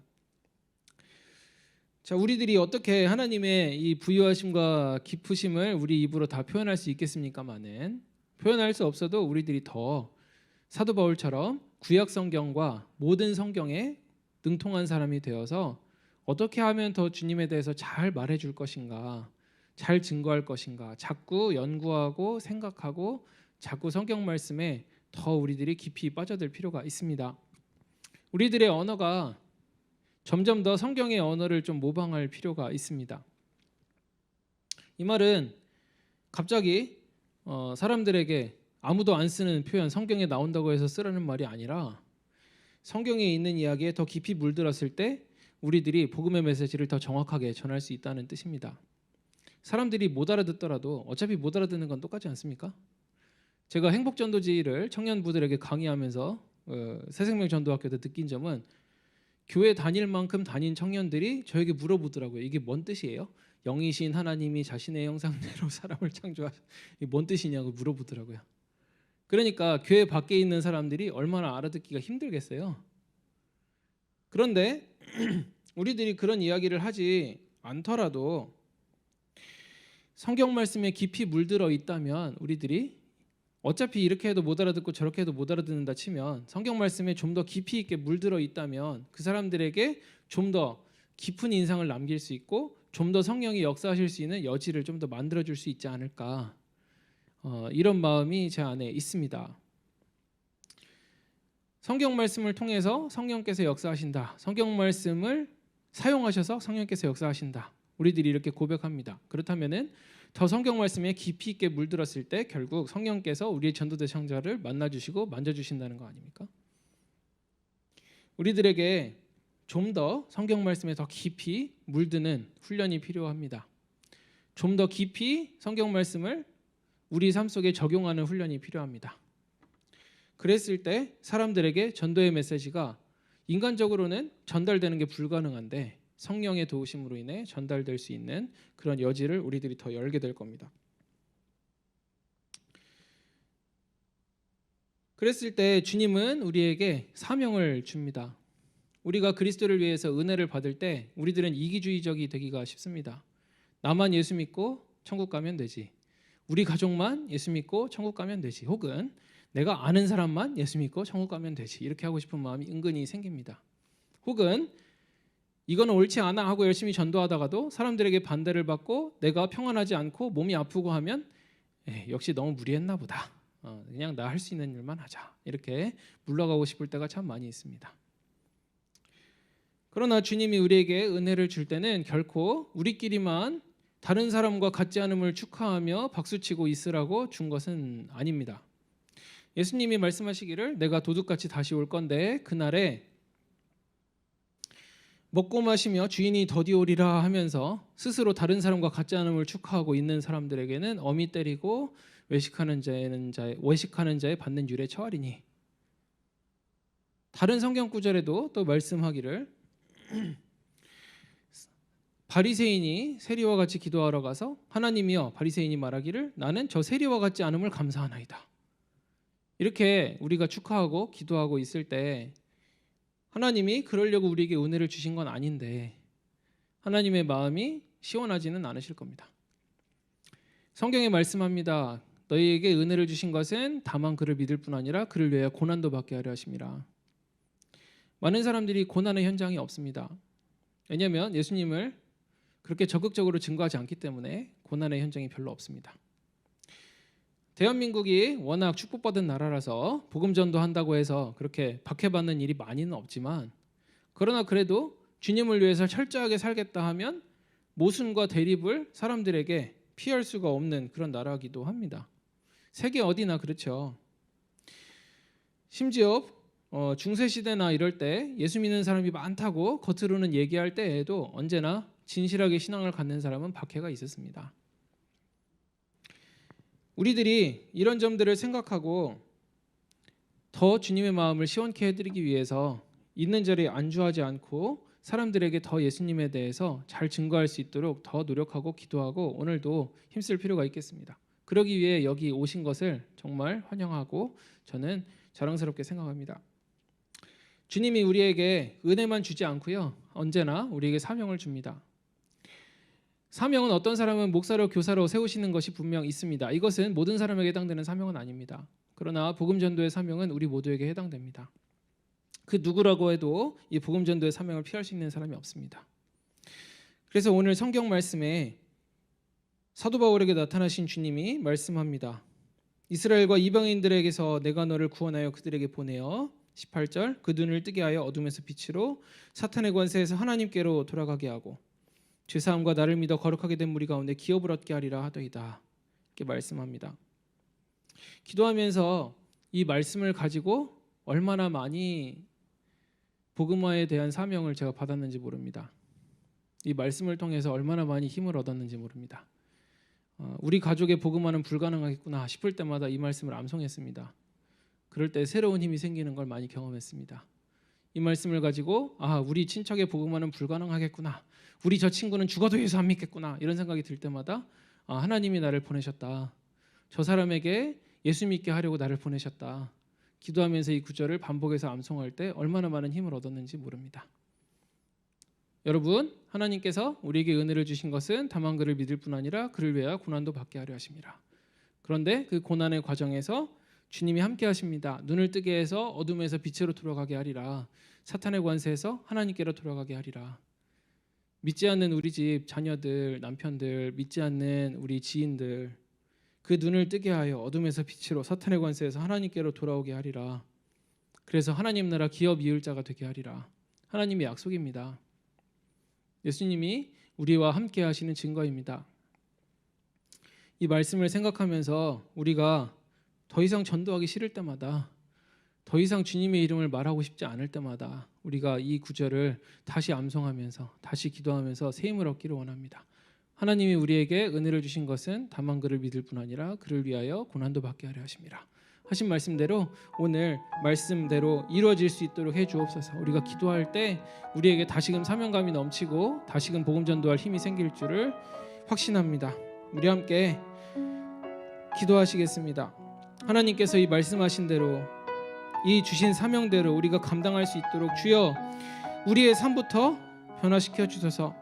자, 우리들이 어떻게 하나님의 이 부유하심과 깊으심을 우리 입으로 다 표현할 수 있겠습니까마는 표현할 수 없어도 우리들이 더 사도 바울처럼 구약 성경과 모든 성경에 능통한 사람이 되어서 어떻게 하면 더 주님에 대해서 잘 말해줄 것인가, 잘 증거할 것인가, 자꾸 연구하고 생각하고 자꾸 성경 말씀에 더 우리들이 깊이 빠져들 필요가 있습니다. 우리들의 언어가 점점 더 성경의 언어를 좀 모방할 필요가 있습니다. 이 말은 갑자기 사람들에게 아무도 안 쓰는 표현, 성경에 나온다고 해서 쓰라는 말이 아니라 성경에 있는 이야기에 더 깊이 물들었을 때 우리들이 복음의 메시지를 더 정확하게 전할 수 있다는 뜻입니다. 사람들이 못 알아듣더라도 어차피 못 알아듣는 건 똑같지 않습니까? 제가 행복전도지를 청년부들에게 강의하면서 새생명전도학교 때 느낀 점은 교회 다닐 만큼 다닌 청년들이 저에게 물어보더라고요. 이게 뭔 뜻이에요? 영이신 하나님이 자신의 형상대로 사람을 창조하셨. 이게 뭔 뜻이냐고 물어보더라고요. 그러니까 교회 밖에 있는 사람들이 얼마나 알아듣기가 힘들겠어요. 그런데 우리들이 그런 이야기를 하지 않더라도 성경 말씀에 깊이 물들어 있다면 우리들이 어차피 이렇게 해도 못 알아듣고 저렇게 해도 못 알아듣는다 치면 성경 말씀에 좀 더 깊이 있게 물들어 있다면 그 사람들에게 좀 더 깊은 인상을 남길 수 있고 좀 더 성령이 역사하실 수 있는 여지를 좀 더 만들어줄 수 있지 않을까, 이런 마음이 제 안에 있습니다. 성경 말씀을 통해서 성령께서 역사하신다. 성경 말씀을 사용하셔서 성령께서 역사하신다. 우리들이 이렇게 고백합니다. 그렇다면은 더 성경 말씀에 깊이 있게 물들었을 때 결국 성령께서 우리의 전도 대상자를 만나주시고 만져주신다는 거 아닙니까? 우리들에게 좀 더 성경 말씀에 더 깊이 물드는 훈련이 필요합니다. 좀 더 깊이 성경 말씀을 우리 삶 속에 적용하는 훈련이 필요합니다. 그랬을 때 사람들에게 전도의 메시지가 인간적으로는 전달되는 게 불가능한데 성령의 도우심으로 인해 전달될 수 있는 그런 여지를 우리들이 더 열게 될 겁니다. 그랬을 때 주님은 우리에게 사명을 줍니다. 우리가 그리스도를 위해서 은혜를 받을 때 우리들은 이기주의적이 되기가 쉽습니다. 나만 예수 믿고 천국 가면 되지. 우리 가족만 예수 믿고 천국 가면 되지. 혹은 내가 아는 사람만 예수 믿고 천국 가면 되지. 이렇게 하고 싶은 마음이 은근히 생깁니다. 혹은 이거는 옳지 않아 하고 열심히 전도하다가도 사람들에게 반대를 받고 내가 평안하지 않고 몸이 아프고 하면 역시 너무 무리했나 보다. 그냥 나 할 수 있는 일만 하자. 이렇게 물러가고 싶을 때가 참 많이 있습니다. 그러나 주님이 우리에게 은혜를 줄 때는 결코 우리끼리만 다른 사람과 같지 않음을 축하하며 박수치고 있으라고 준 것은 아닙니다. 예수님이 말씀하시기를 내가 도둑같이 다시 올 건데 그날에 먹고 마시며 주인이 더디오리라 하면서 스스로 다른 사람과 같지 않음을 축하하고 있는 사람들에게는 엄히 때리고 외식하는 자의 받는 율에 처하리니. 다른 성경 구절에도 또 말씀하기를 바리새인이 세리와 같이 기도하러 가서 하나님이여 바리새인이 말하기를 나는 저 세리와 같지 않음을 감사하나이다. 이렇게 우리가 축하하고 기도하고 있을 때 하나님이 그러려고 우리에게 은혜를 주신 건 아닌데 하나님의 마음이 시원하지는 않으실 겁니다. 성경에 말씀합니다. 너희에게 은혜를 주신 것은 다만 그를 믿을 뿐 아니라 그를 위하여 고난도 받게 하려 하심이라. 많은 사람들이 고난의 현장이 없습니다. 왜냐하면 예수님을 그렇게 적극적으로 증거하지 않기 때문에 고난의 현장이 별로 없습니다. 대한민국이 워낙 축복받은 나라라서 복음 전도한다고 해서 그렇게 박해받는 일이 많이는 없지만 그러나 그래도 주님을 위해서 철저하게 살겠다 하면 모순과 대립을 사람들에게 피할 수가 없는 그런 나라이기도 합니다. 세계 어디나 그렇죠. 심지어 중세시대나 이럴 때 예수 믿는 사람이 많다고 겉으로는 얘기할 때에도 언제나 진실하게 신앙을 갖는 사람은 박해가 있었습니다. 우리들이 이런 점들을 생각하고 더 주님의 마음을 시원케 해드리기 위해서 있는 자리에 안주하지 않고 사람들에게 더 예수님에 대해서 잘 증거할 수 있도록 더 노력하고 기도하고 오늘도 힘쓸 필요가 있겠습니다. 그러기 위해 여기 오신 것을 정말 환영하고 저는 자랑스럽게 생각합니다. 주님이 우리에게 은혜만 주지 않고요. 언제나 우리에게 사명을 줍니다. 사명은 어떤 사람은 목사로 교사로 세우시는 것이 분명 있습니다. 이것은 모든 사람에게 해당되는 사명은 아닙니다. 그러나 복음 전도의 사명은 우리 모두에게 해당됩니다. 그 누구라고 해도 이 복음 전도의 사명을 피할 수 있는 사람이 없습니다. 그래서 오늘 성경 말씀에 사도 바울에게 나타나신 주님이 말씀합니다. 이스라엘과 이방인들에게서 내가 너를 구원하여 그들에게 보내어 18절 그 눈을 뜨게 하여 어둠에서 빛으로 사탄의 권세에서 하나님께로 돌아가게 하고 죄사함과 나를 믿어 거룩하게 된 무리 가운데 기업을 얻게 하리라 하더이다. 이렇게 말씀합니다. 기도하면서 이 말씀을 가지고 얼마나 많이 복음화에 대한 사명을 제가 받았는지 모릅니다. 이 말씀을 통해서 얼마나 많이 힘을 얻었는지 모릅니다. 우리 가족의 복음화는 불가능하겠구나 싶을 때마다 이 말씀을 암송했습니다. 그럴 때 새로운 힘이 생기는 걸 많이 경험했습니다. 이 말씀을 가지고 우리 친척의 복음화는 불가능하겠구나. 우리 저 친구는 죽어도 예수 안 믿겠구나. 이런 생각이 들 때마다 하나님이 나를 보내셨다. 저 사람에게 예수 믿게 하려고 나를 보내셨다. 기도하면서 이 구절을 반복해서 암송할 때 얼마나 많은 힘을 얻었는지 모릅니다. 여러분, 하나님께서 우리에게 은혜를 주신 것은 다만 그를 믿을 뿐 아니라 그를 위하여 고난도 받게 하려 하심이라. 그런데 그 고난의 과정에서 주님이 함께 하십니다. 눈을 뜨게 해서 어둠에서 빛으로 돌아가게 하리라. 사탄의 관세에서 하나님께로 돌아가게 하리라. 믿지 않는 우리 집 자녀들, 남편들, 믿지 않는 우리 지인들, 그 눈을 뜨게 하여 어둠에서 빛으로 사탄의 관세에서 하나님께로 돌아오게 하리라. 그래서 하나님 나라 기업 이을 자가 되게 하리라. 하나님의 약속입니다. 예수님이 우리와 함께 하시는 증거입니다. 이 말씀을 생각하면서 우리가 더 이상 전도하기 싫을 때마다, 더 이상 주님의 이름을 말하고 싶지 않을 때마다 우리가 이 구절을 다시 암송하면서 다시 기도하면서 새 힘을 얻기를 원합니다. 하나님이 우리에게 은혜를 주신 것은 다만 그를 믿을 뿐 아니라 그를 위하여 고난도 받게 하려 하심이라. 하신 말씀대로 오늘 말씀대로 이루어질 수 있도록 해주옵소서. 우리가 기도할 때 우리에게 다시금 사명감이 넘치고 다시금 복음 전도할 힘이 생길 줄을 확신합니다. 우리 함께 기도하시겠습니다. 하나님께서 이 말씀하신 대로, 이 주신 사명대로 우리가 감당할 수 있도록 주여 우리의 삶부터 변화시켜 주소서.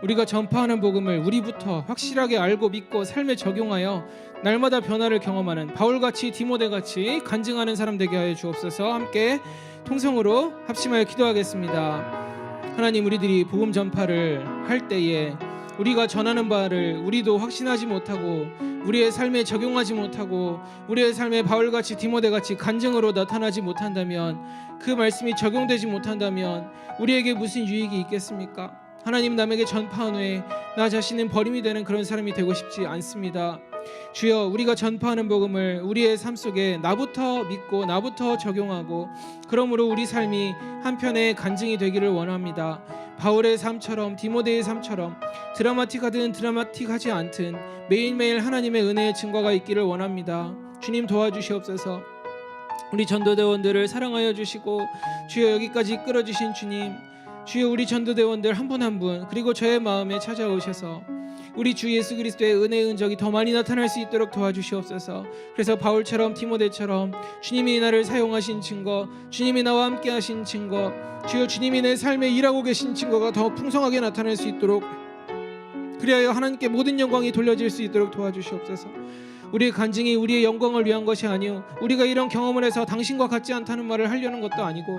우리가 전파하는 복음을 우리부터 확실하게 알고 믿고 삶에 적용하여 날마다 변화를 경험하는 바울같이 디모데같이 간증하는 사람 되게 하여 주옵소서. 함께 통성으로 합심하여 기도하겠습니다. 하나님, 우리들이 복음 전파를 할 때에 우리가 전하는 바를 우리도 확신하지 못하고 우리의 삶에 적용하지 못하고 우리의 삶에 바울같이 디모데같이 간증으로 나타나지 못한다면, 그 말씀이 적용되지 못한다면 우리에게 무슨 유익이 있겠습니까? 하나님, 남에게 전파한 후에 나 자신은 버림이 되는 그런 사람이 되고 싶지 않습니다. 주여, 우리가 전파하는 복음을 우리의 삶 속에 나부터 믿고 나부터 적용하고, 그러므로 우리 삶이 한편의 간증이 되기를 원합니다. 바울의 삶처럼, 디모데의 삶처럼 드라마틱하든 드라마틱하지 않든 매일매일 하나님의 은혜의 증거가 있기를 원합니다. 주님, 도와주시옵소서. 우리 전도대원들을 사랑하여 주시고 주여 여기까지 이끌어주신 주님, 주여 우리 전도대원들 한 분 한 분, 그리고 저의 마음에 찾아오셔서 우리 주 예수 그리스도의 은혜의 흔적이 더 많이 나타날 수 있도록 도와주시옵소서. 그래서 바울처럼 디모데처럼 주님이 나를 사용하신 증거, 주님이 나와 함께 하신 증거, 주여 주님이 내 삶에 일하고 계신 증거가 더 풍성하게 나타날 수 있도록, 그리하여 하나님께 모든 영광이 돌려질 수 있도록 도와주시옵소서. 우리의 간증이 우리의 영광을 위한 것이 아니요, 우리가 이런 경험을 해서 당신과 같지 않다는 말을 하려는 것도 아니고,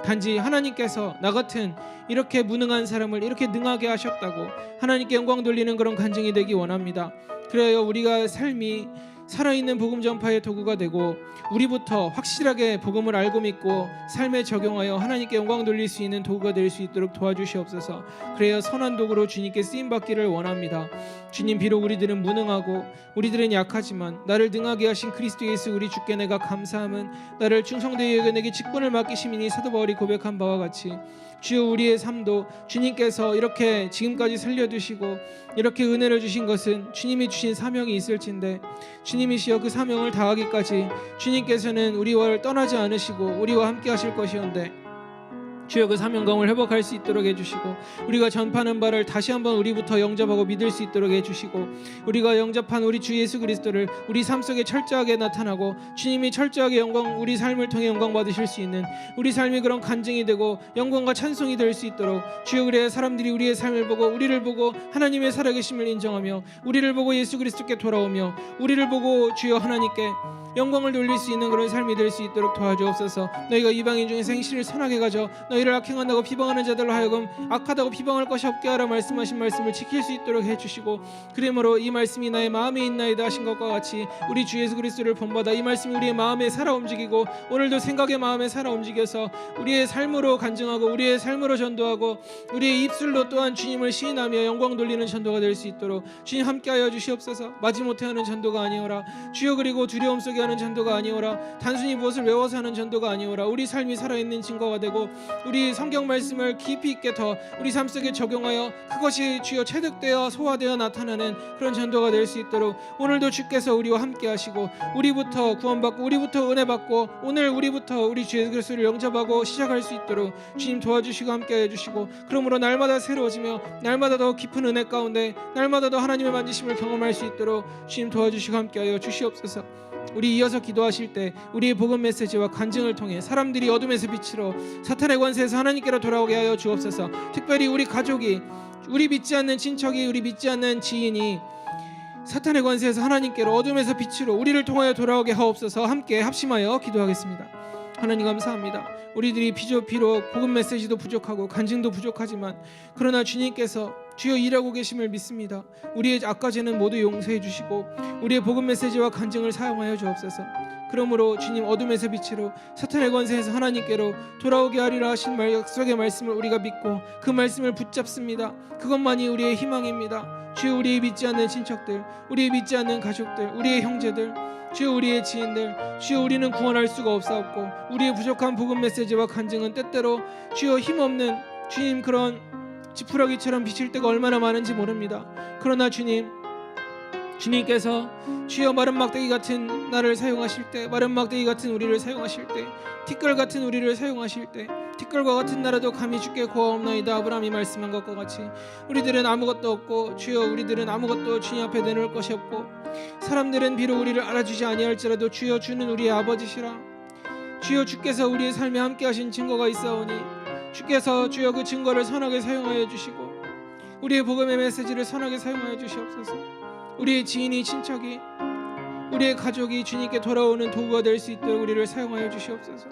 단지 하나님께서 나 같은 이렇게 무능한 사람을 이렇게 능하게 하셨다고 하나님께 영광 돌리는 그런 간증이 되기 원합니다. 그래야 우리가 삶이 살아있는 복음 전파의 도구가 되고 우리부터 확실하게 복음을 알고 믿고 삶에 적용하여 하나님께 영광 돌릴 수 있는 도구가 될 수 있도록 도와주시옵소서. 그래야 선한 도구로 주님께 쓰임받기를 원합니다. 주님, 비록 우리들은 무능하고 우리들은 약하지만 나를 능하게 하신 그리스도 예수 우리 주께 내가 감사함은 나를 충성되이 여겨내게 직분을 맡기심이니 사도 바울이 고백한 바와 같이 주여 우리의 삶도 주님께서 이렇게 지금까지 살려두시고 이렇게 은혜를 주신 것은 주님이 주신 사명이 있을진데, 주님이시여 그 사명을 다하기까지 주님께서는 우리와 떠나지 않으시고 우리와 함께 하실 것이온데, 주여 그 사명감을 회복할 수 있도록 해주시고 우리가 전파하는 바를 다시 한번 우리부터 영접하고 믿을 수 있도록 해주시고, 우리가 영접한 우리 주 예수 그리스도를 우리 삶 속에 철저하게 나타나고 주님이 철저하게 영광, 우리 삶을 통해 영광 받으실 수 있는 우리 삶이 그런 간증이 되고 영광과 찬송이 될 수 있도록 주여, 그래야 사람들이 우리의 삶을 보고 우리를 보고 하나님의 살아계심을 인정하며 우리를 보고 예수 그리스도께 돌아오며 우리를 보고 주여 하나님께 영광을 돌릴 수 있는 그런 삶이 될 수 있도록 도와주옵소서. 너희가 이방인 중에 행실을 선하게 가져 너희를 악행한다고 비방하는 자들로 하여금 악하다고 비방할 것이 없게 하라 말씀하신 말씀을 지킬 수 있도록 해주시고, 그러므로 이 말씀이 나의 마음에 있나이다 하신 것과 같이 우리 주 예수 그리스도를 본받아 이 말씀이 우리의 마음에 살아 움직이고 오늘도 생각의 마음에 살아 움직여서 우리의 삶으로 간증하고 우리의 삶으로 전도하고 우리의 입술로 또한 주님을 시인하며 영광 돌리는 전도가 될 수 있도록 주님 함께하여 주시옵소서. 마지못해 하는 전도가 아니오라 주여, 그리고 두려움 속에 하는 전도가 아니오라, 단순히 무엇을 외워서 하는 전도가 아니오라, 우리 삶이 살아있는 증거가 되고 우리 성경 말씀을 깊이 있게 더 우리 삶 속에 적용하여 그것이 주여 체득되어 소화되어 나타나는 그런 전도가 될 수 있도록 오늘도 주께서 우리와 함께 하시고 우리부터 구원받고 우리부터 은혜 받고 오늘 우리부터 우리 주 예수 그리스도를 영접하고 시작할 수 있도록 주님 도와주시고 함께 해주시고, 그러므로 날마다 새로워지며 날마다 더 깊은 은혜 가운데 날마다 더 하나님의 만지심을 경험할 수 있도록 주님 도와주시고 함께하여 주시옵소서. 우리 이어서 기도하실 때 우리의 복음 메시지와 간증을 통해 사람들이 어둠에서 빛으로 사탄의 권세에서 하나님께로 돌아오게 하여 주옵소서. 특별히 우리 가족이, 우리 믿지 않는 친척이, 우리 믿지 않는 지인이 사탄의 권세에서 하나님께로 어둠에서 빛으로 우리를 통하여 돌아오게 하옵소서. 함께 합심하여 기도하겠습니다. 하나님 감사합니다. 우리들이 비록 복음 메시지도 부족하고 간증도 부족하지만 그러나 주님께서 주여 일하고 계심을 믿습니다. 우리의 악과 죄는 모두 용서해 주시고 우리의 복음 메시지와 간증을 사용하여 주옵소서. 그러므로 주님 어둠에서 빛으로 사탄의 권세에서 하나님께로 돌아오게 하리라 하신 약속의 말씀을 우리가 믿고 그 말씀을 붙잡습니다. 그것만이 우리의 희망입니다. 주여 우리의 믿지 않는 친척들, 우리의 믿지 않는 가족들, 우리의 형제들, 주여 우리의 지인들, 주여 우리는 구원할 수가 없사옵고 우리의 부족한 복음 메시지와 간증은 때때로 주여 힘없는 주님 그런 지푸라기처럼 비칠 때가 얼마나 많은지 모릅니다. 그러나 주님께서 주여 마른 막대기 같은 나를 사용하실 때, 마른 막대기 같은 우리를 사용하실 때, 티끌 같은 우리를 사용하실 때, 티끌과 같은 나라도 감히 주께 고하옵나이다. 아브라함이 말씀한 것과 같이 우리들은 아무것도 없고 주여 우리들은 아무것도 주님 앞에 내놓을 것이 없고 사람들은 비록 우리를 알아주지 아니할지라도 주여 주는 우리의 아버지시라. 주여 주께서 우리의 삶에 함께하신 증거가 있사오니 주께서 주여 그 증거를 선하게 사용하여 주시고 우리의 복음의 메시지를 선하게 사용하여 주시옵소서. 우리의 지인이 친척이 우리의 가족이 주님께 돌아오는 도구가 될 수 있도록 우리를 사용하여 주시옵소서.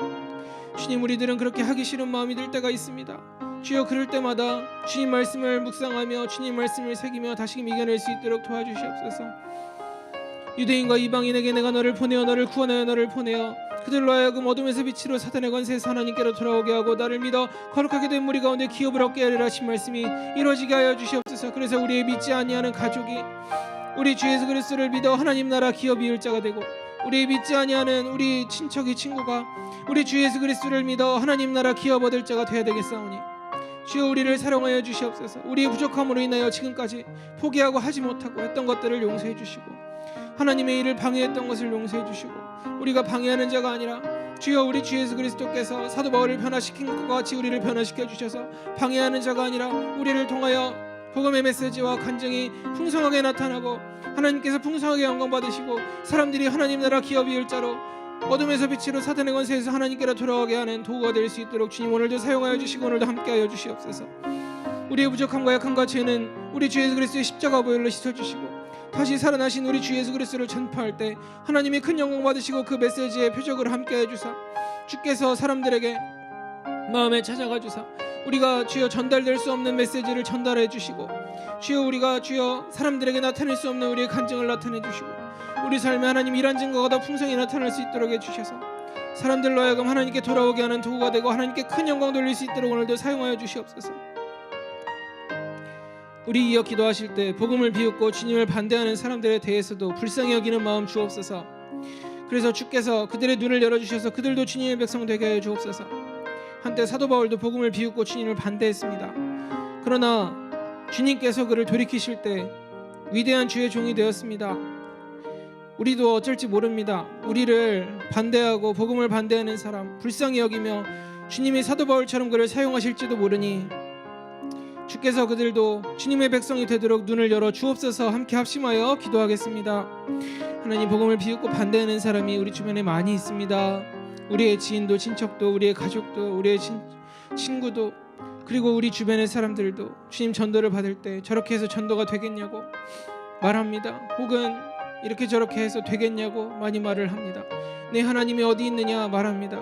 주님 우리들은 그렇게 하기 싫은 마음이 들 때가 있습니다. 주여 그럴 때마다 주님 말씀을 묵상하며 주님 말씀을 새기며 다시금 이겨낼 수 있도록 도와주시옵소서. 유대인과 이방인에게 내가 너를 보내어 너를 구원하여 너를 보내어 그들로 하여금 어둠에서 빛으로 사탄의 권세에서 하나님께로 돌아오게 하고 나를 믿어 거룩하게 된 무리 가운데 기업을 얻게 하리라 하신 말씀이 이루어지게 하여 주시옵소서. 그래서 우리의 믿지 아니하는 가족이 우리 주 예수 그리스도를 믿어 하나님 나라 기업 이을 자가 되고 우리 믿지 아니하는 우리 친척이 친구가 우리 주 예수 그리스도를 믿어 하나님 나라 기업 얻을 자가 되어야 되겠사오니 주여 우리를 사랑하여 주시옵소서. 우리의 부족함으로 인하여 지금까지 포기하고 하지 못하고 했던 것들을 용서해 주시고 하나님의 일을 방해했던 것을 용서해 주시고 우리가 방해하는 자가 아니라 주여 우리 주 예수 그리스도께서 사도 바울을 변화시킨 것과 같이 우리를 변화시켜 주셔서 방해하는 자가 아니라 우리를 통하여 복음의 메시지와 간증이 풍성하게 나타나고 하나님께서 풍성하게 영광 받으시고 사람들이 하나님 나라 기업 이을 자로 어둠에서 빛으로 사탄의 권세에서 하나님께로 돌아오게 하는 도구가 될 수 있도록 주님 오늘도 사용하여 주시고 오늘도 함께하여 주시옵소서. 우리의 부족함과 약함과 죄는 우리 주 예수 그리스도의 십자가 보혈로 씻어주시고 다시 살아나신 우리 주 예수 그리스도를 전파할 때 하나님이 큰 영광 받으시고 그 메시지의 표적을 함께해 주사 주께서 사람들에게 마음에 찾아가 주사 우리가 주여 전달될 수 없는 메시지를 전달해 주시고 주여 우리가 주여 사람들에게 나타낼 수 없는 우리의 간증을 나타내 주시고 우리 삶에 하나님 이런 증거가 더 풍성히 나타날 수 있도록 해주셔서 사람들로 하여금 하나님께 돌아오게 하는 도구가 되고 하나님께 큰 영광 돌릴 수 있도록 오늘도 사용하여 주시옵소서. 우리 이어 기도하실 때 복음을 비웃고 주님을 반대하는 사람들에 대해서도 불쌍히 여기는 마음 주옵소서. 그래서 주께서 그들의 눈을 열어주셔서 그들도 주님의 백성 되게 하여 주옵소서. 한때 사도 바울도 복음을 비웃고 주님을 반대했습니다. 그러나 주님께서 그를 돌이키실 때 위대한 주의 종이 되었습니다. 우리도 어쩔지 모릅니다. 우리를 반대하고 복음을 반대하는 사람 불쌍히 여기며 주님이 사도 바울처럼 그를 사용하실지도 모르니 주께서 그들도 주님의 백성이 되도록 눈을 열어 주옵소서. 함께 합심하여 기도하겠습니다. 하나님 복음을 비웃고 반대하는 사람이 우리 주변에 많이 있습니다. 우리의 지인도 친척도 우리의 가족도 우리의 친구도 그리고 우리 주변의 사람들도 주님 전도를 받을 때 저렇게 해서 전도가 되겠냐고 말합니다. 혹은 이렇게 저렇게 해서 되겠냐고 많이 말을 합니다. 내 하나님이 어디 있느냐 말합니다.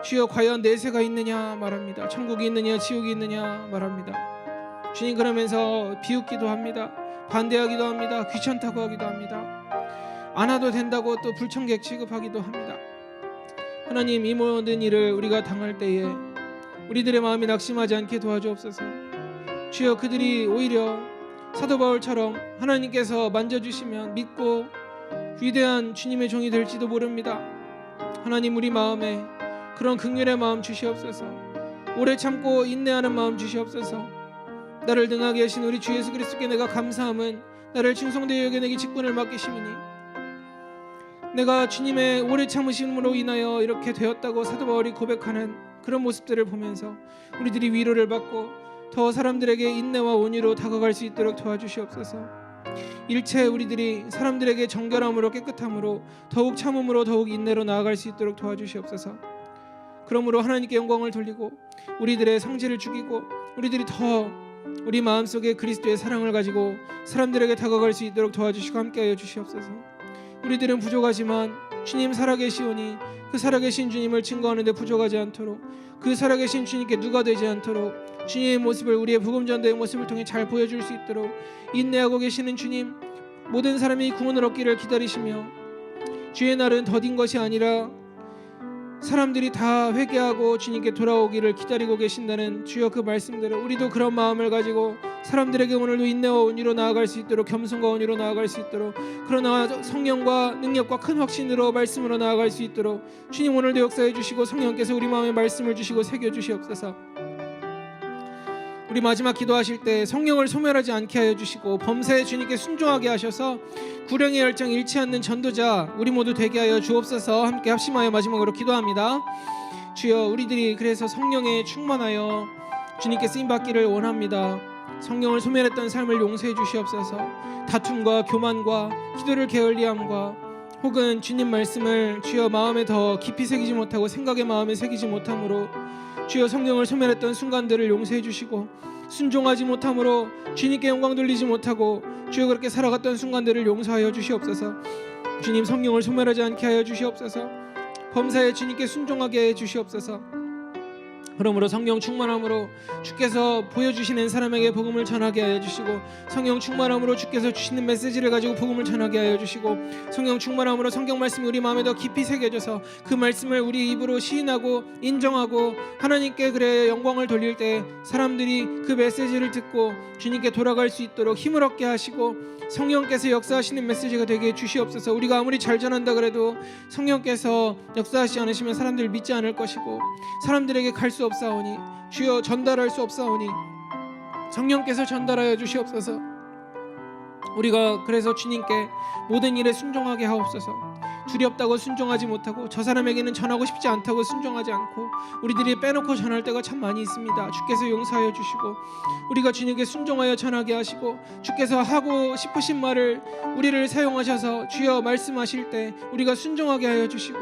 주여 과연 내세가 있느냐 말합니다. 천국이 있느냐 지옥이 있느냐 말합니다. 주님 그러면서 비웃기도 합니다. 반대하기도 합니다. 귀찮다고 하기도 합니다. 안 와도 된다고 또 불청객 취급하기도 합니다. 하나님 이 모든 일을 우리가 당할 때에 우리들의 마음이 낙심하지 않게 도와주옵소서. 주여 그들이 오히려 사도 바울처럼 하나님께서 만져주시면 믿고 위대한 주님의 종이 될지도 모릅니다. 하나님 우리 마음에 그런 긍휼의 마음 주시옵소서. 오래 참고 인내하는 마음 주시옵소서. 나를 능하게 하신 우리 주 예수 그리스도께 내가 감사함은 나를 충성되이 여겨내기 직분을 맡기심이니 내가 주님의 오래 참으심으로 인하여 이렇게 되었다고 사도 바울이 고백하는 그런 모습들을 보면서 우리들이 위로를 받고 더 사람들에게 인내와 온유로 다가갈 수 있도록 도와주시옵소서. 일체 우리들이 사람들에게 정결함으로 깨끗함으로 더욱 참음으로 더욱 인내로 나아갈 수 있도록 도와주시옵소서. 그러므로 하나님께 영광을 돌리고 우리들의 성질을 죽이고 우리들이 더 우리 마음속에 그리스도의 사랑을 가지고 사람들에게 다가갈 수 있도록 도와주시고 함께하여 주시옵소서. 우리들은 부족하지만 주님 살아계시오니 그 살아계신 주님을 증거하는 데 부족하지 않도록 그 살아계신 주님께 누가 되지 않도록 주님의 모습을 우리의 복음 전도의 모습을 통해 잘 보여줄 수 있도록 인내하고 계시는 주님 모든 사람이 구원을 얻기를 기다리시며 주의 날은 더딘 것이 아니라 사람들이 다 회개하고 주님께 돌아오기를 기다리고 계신다는 주여 그 말씀대로 우리도 그런 마음을 가지고 사람들에게 오늘도 인내와 온유로 나아갈 수 있도록, 겸손과 온유로 나아갈 수 있도록, 그러나 성령과 능력과 큰 확신으로 말씀으로 나아갈 수 있도록 주님 오늘도 역사해 주시고 성령께서 우리 마음에 말씀을 주시고 새겨 주시옵소서. 우리 마지막 기도하실 때 성령을 소멸하지 않게 하여 주시고 범사에 주님께 순종하게 하셔서 구령의 열정 잃지 않는 전도자 우리 모두 되게 하여 주옵소서. 함께 합심하여 마지막으로 기도합니다. 주여, 우리들이 그래서 성령에 충만하여 주님께 쓰임받기를 원합니다. 성령을 소멸했던 삶을 용서해 주시옵소서. 다툼과 교만과 기도를 게을리함과 혹은 주님 말씀을 주여 마음에 더 깊이 새기지 못하고 생각의 마음에 새기지 못함으로 주여 성령을 소멸했던 순간들을 용서해 주시고, 순종하지 못함으로 주님께 영광 돌리지 못하고 주여 그렇게 살아갔던 순간들을 용서하여 주시옵소서. 주님 성령을 소멸하지 않게 하여 주시옵소서. 범사에 주님께 순종하게 해 주시옵소서. 그러므로 성령 충만함으로 주께서 보여주시는 사람에게 복음을 전하게 하여 주시고, 성령 충만함으로 주께서 주시는 메시지를 가지고 복음을 전하게 하여 주시고, 성령 충만함으로 성경 말씀이 우리 마음에 더 깊이 새겨져서 그 말씀을 우리 입으로 시인하고 인정하고 하나님께 그래 영광을 돌릴 때 사람들이 그 메시지를 듣고 주님께 돌아갈 수 있도록 힘을 얻게 하시고 성령께서 역사하시는 메시지가 되게 해 주시옵소서. 우리가 아무리 잘 전한다 그래도 성령께서 역사하시지 않으시면 사람들 믿지 않을 것이고 사람들에게 갈 수 없사오니 주여 전달할 수 없사오니 성령께서 전달하여 주시옵소서. 우리가 그래서 주님께 모든 일에 순종하게 하옵소서. 두렵다고 순종하지 못하고 저 사람에게는 전하고 싶지 않다고 순종하지 않고 우리들이 빼놓고 전할 때가 참 많이 있습니다. 주께서 용서하여 주시고 우리가 주님께 순종하여 전하게 하시고 주께서 하고 싶으신 말을 우리를 사용하셔서 주여 말씀하실 때 우리가 순종하게 하여 주시고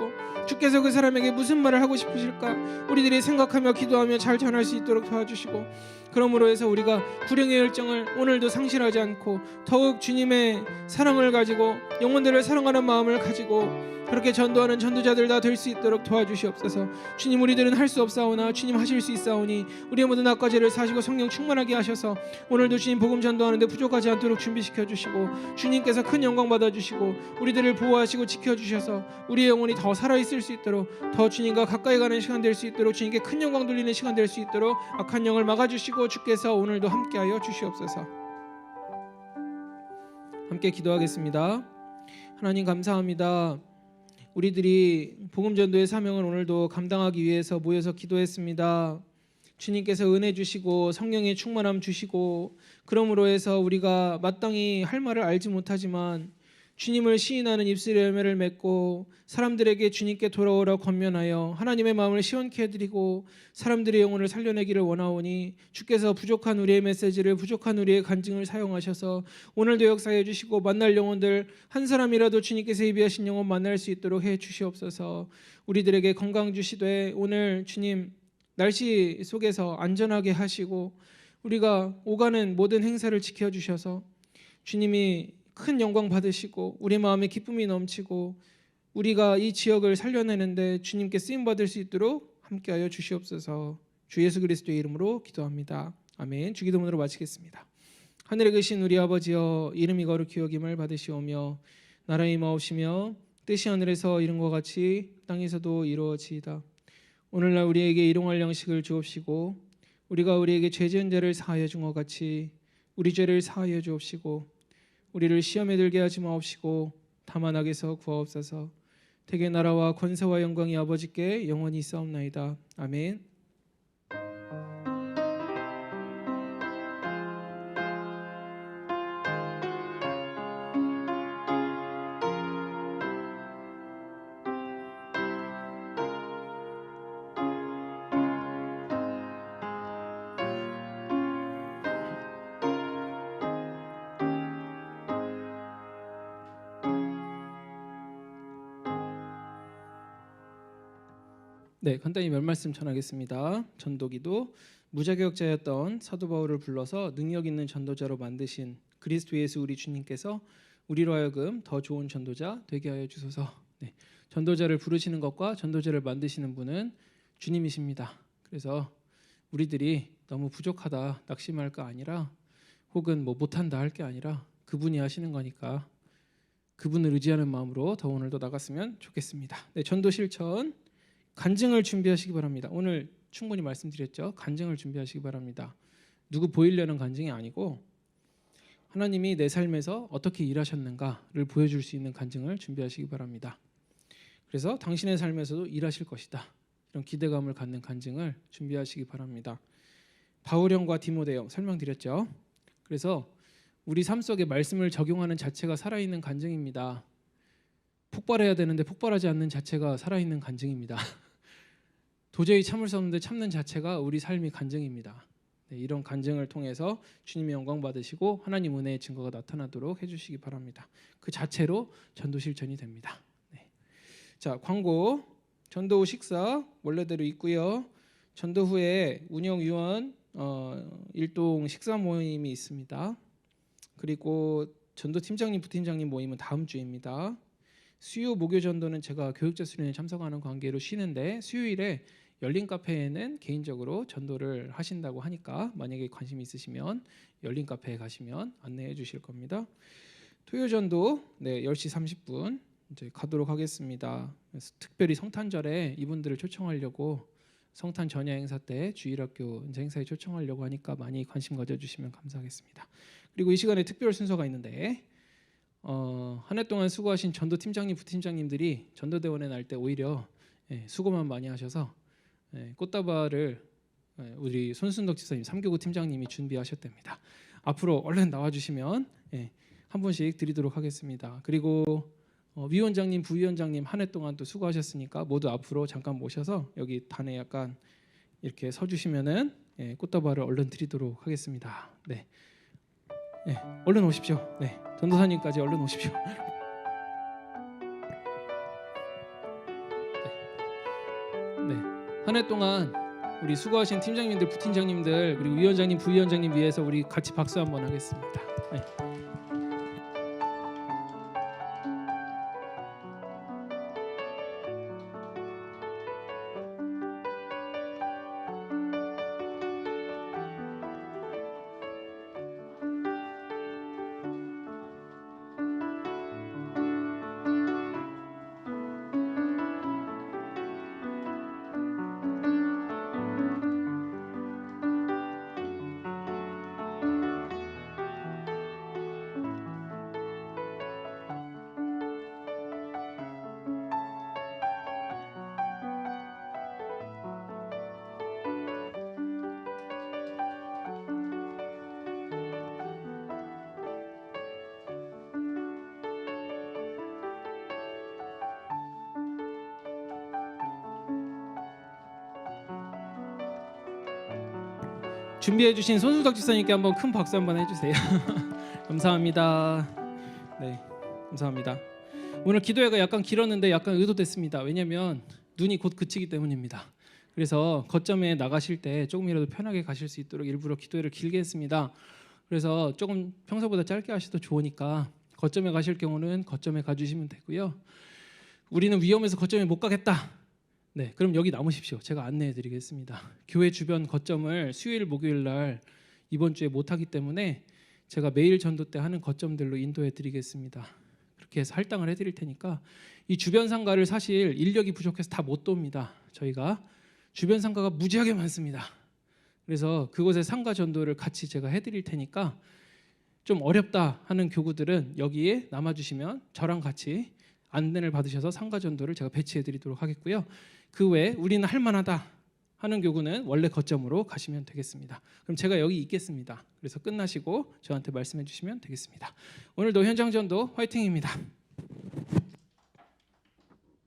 주께서 그 사람에게 무슨 말을 하고 싶으실까 우리들이 생각하며 기도하며 잘 전할 수 있도록 도와주시고, 그러므로 해서 우리가 구령의 열정을 오늘도 상실하지 않고 더욱 주님의 사랑을 가지고 영혼들을 사랑하는 마음을 가지고 그렇게 전도하는 전도자들 다 될 수 있도록 도와주시옵소서. 주님, 우리들은 할 수 없사오나 주님 하실 수 있사오니 우리의 모든 악과 죄를 사시고 성령 충만하게 하셔서 오늘도 주님 복음 전도하는데 부족하지 않도록 준비시켜 주시고 주님께서 큰 영광 받아주시고 우리들을 보호하시고 지켜주셔서 우리의 영혼이 더 살아있을 수 있도록, 더 주님과 가까이 가는 시간 될 수 있도록, 주님께 큰 영광 돌리는 시간 될 수 있도록 악한 영을 막아주시고 주께서 오늘도 함께하여 주시옵소서. 함께 기도하겠습니다. 하나님 감사합니다. 우리들이 복음 전도의 사명을 오늘도 감당하기 위해서 모여서 기도했습니다. 주님께서 은혜 주시고 성령의 충만함 주시고, 그러므로 해서 우리가 마땅히 할 말을 알지 못하지만 주님을 시인하는 입술의 열매를 맺고 사람들에게 주님께 돌아오라 권면하여 하나님의 마음을 시원케 해드리고 사람들의 영혼을 살려내기를 원하오니 주께서 부족한 우리의 메시지를, 부족한 우리의 간증을 사용하셔서 오늘도 역사해 주시고 만날 영혼들 한 사람이라도 주님께서 예비하신 영혼 만날 수 있도록 해 주시옵소서. 우리들에게 건강 주시되 오늘 주님 날씨 속에서 안전하게 하시고 우리가 오가는 모든 행사를 지켜주셔서 주님이 큰 영광 받으시고 우리 마음에 기쁨이 넘치고 우리가 이 지역을 살려내는데 주님께 쓰임받을 수 있도록 함께하여 주시옵소서. 주 예수 그리스도의 이름으로 기도합니다. 아멘. 주기도문으로 마치겠습니다. 하늘에 계신 우리 아버지여, 이름이 거룩히 여김을 받으시오며 나라의 임하옵시며 뜻이 하늘에서 이룬 것 같이 땅에서도 이루어지이다. 오늘날 우리에게 일용할 양식을 주옵시고 우리가 우리에게 죄 지은 자를 사하여 준 것 같이 우리 죄를 사하여 주옵시고 우리를 시험에 들게 하지 마옵시고 다만 악에서 구하옵소서. 대개 나라와 권세와 영광이 아버지께 영원히 있사옵나이다. 아멘. 네, 간단히 몇 말씀 전하겠습니다. 전도기도 무자격자였던 사도 바울을 불러서 능력 있는 전도자로 만드신 그리스도 예수 우리 주님께서 우리로 하여금 더 좋은 전도자 되게 하여 주소서. 네, 전도자를 부르시는 것과 전도자를 만드시는 분은 주님이십니다. 그래서 우리들이 너무 부족하다 낙심할 거 아니라 혹은 뭐 못한다 할 게 아니라 그분이 하시는 거니까 그분을 의지하는 마음으로 더 오늘도 나갔으면 좋겠습니다. 네, 전도 실천 간증을 준비하시기 바랍니다. 오늘 충분히 말씀드렸죠. 간증을 준비하시기 바랍니다. 누구 보이려는 간증이 아니고 하나님이 내 삶에서 어떻게 일하셨는가를 보여줄 수 있는 간증을 준비하시기 바랍니다. 그래서 당신의 삶에서도 일하실 것이다. 이런 기대감을 갖는 간증을 준비하시기 바랍니다. 바울 형과 디모데 형 설명드렸죠. 그래서 우리 삶 속에 말씀을 적용하는 자체가 살아있는 간증입니다. 폭발해야 되는데 폭발하지 않는 자체가 살아있는 간증입니다. 도저히 참을 수 없는데 참는 자체가 우리 삶이 간증입니다. 네, 이런 간증을 통해서 주님의 영광 받으시고 하나님 은혜의 증거가 나타나도록 해주시기 바랍니다. 그 자체로 전도 실천이 됩니다. 네. 자, 광고. 전도 후 식사 원래대로 있고요. 전도 후에 운영위원 일동 식사 모임이 있습니다. 그리고 전도 팀장님, 부팀장님 모임은 다음 주입니다. 수요 목요 전도는 제가 교육자 수련회에 참석하는 관계로 쉬는데 수요일에 열린 카페에는 개인적으로 전도를 하신다고 하니까 만약에 관심 있으시면 열린 카페에 가시면 안내해 주실 겁니다. 토요 전도 10시 30분 이제 가도록 하겠습니다. 그래서 특별히 성탄절에 이분들을 초청하려고 성탄 전야 행사 때 주일학교 행사에 초청하려고 하니까 많이 관심 가져주시면 감사하겠습니다. 그리고 이 시간에 특별 순서가 있는데 한 해 동안 수고하신 전도 팀장님, 부팀장님들이 전도대원에 날 때 오히려 수고만 많이 하셔서 꽃다발을 우리 손순덕 집사님, 3교구 팀장님이 준비하셨답니다. 앞으로 얼른 나와주시면 한 분씩 드리도록 하겠습니다. 그리고 위원장님, 부위원장님 한 해 동안 또 수고하셨으니까 모두 앞으로 잠깐 모셔서 여기 단에 약간 이렇게 서주시면은 꽃다발을 얼른 드리도록 하겠습니다. 네, 얼른 오십시오. 네, 전도사님까지 얼른 오십시오. 네, 한 해 동안 우리 수고하신 팀장님들, 부팀장님들 그리고 위원장님, 부위원장님 위해서 우리 같이 박수 한번 하겠습니다. 네. 준비해주신 손수덕 집사님께 한번 큰 박수 한번 해주세요. 감사합니다. 네, 감사합니다. 오늘 기도회가 약간 길었는데 약간 의도됐습니다. 왜냐하면 눈이 곧 그치기 때문입니다. 그래서 거점에 나가실 때 조금이라도 편하게 가실 수 있도록 일부러 기도회를 길게 했습니다. 그래서 조금 평소보다 짧게 하셔도 좋으니까 거점에 가실 경우는 거점에 가주시면 되고요. 우리는 위험해서 거점에 못 가겠다. 네, 그럼 여기 남으십시오. 제가 안내해드리겠습니다. 교회 주변 거점을 수요일, 목요일 날 이번 주에 못하기 때문에 제가 매일 전도 때 하는 거점들로 인도해드리겠습니다. 그렇게 해서 할당을 해드릴 테니까 이 주변 상가를 사실 인력이 부족해서 다 못 돕니다. 저희가 주변 상가가 무지하게 많습니다. 그래서 그곳에 상가 전도를 같이 제가 해드릴 테니까 좀 어렵다 하는 교구들은 여기에 남아주시면 저랑 같이 안내를 받으셔서 상가 전도를 제가 배치해드리도록 하겠고요. 그 외에 우리는 할만하다 하는 교구는 원래 거점으로 가시면 되겠습니다. 그럼 제가 여기 있겠습니다. 그래서 끝나시고 저한테 말씀해 주시면 되겠습니다. 오늘도 현장 전도 화이팅입니다.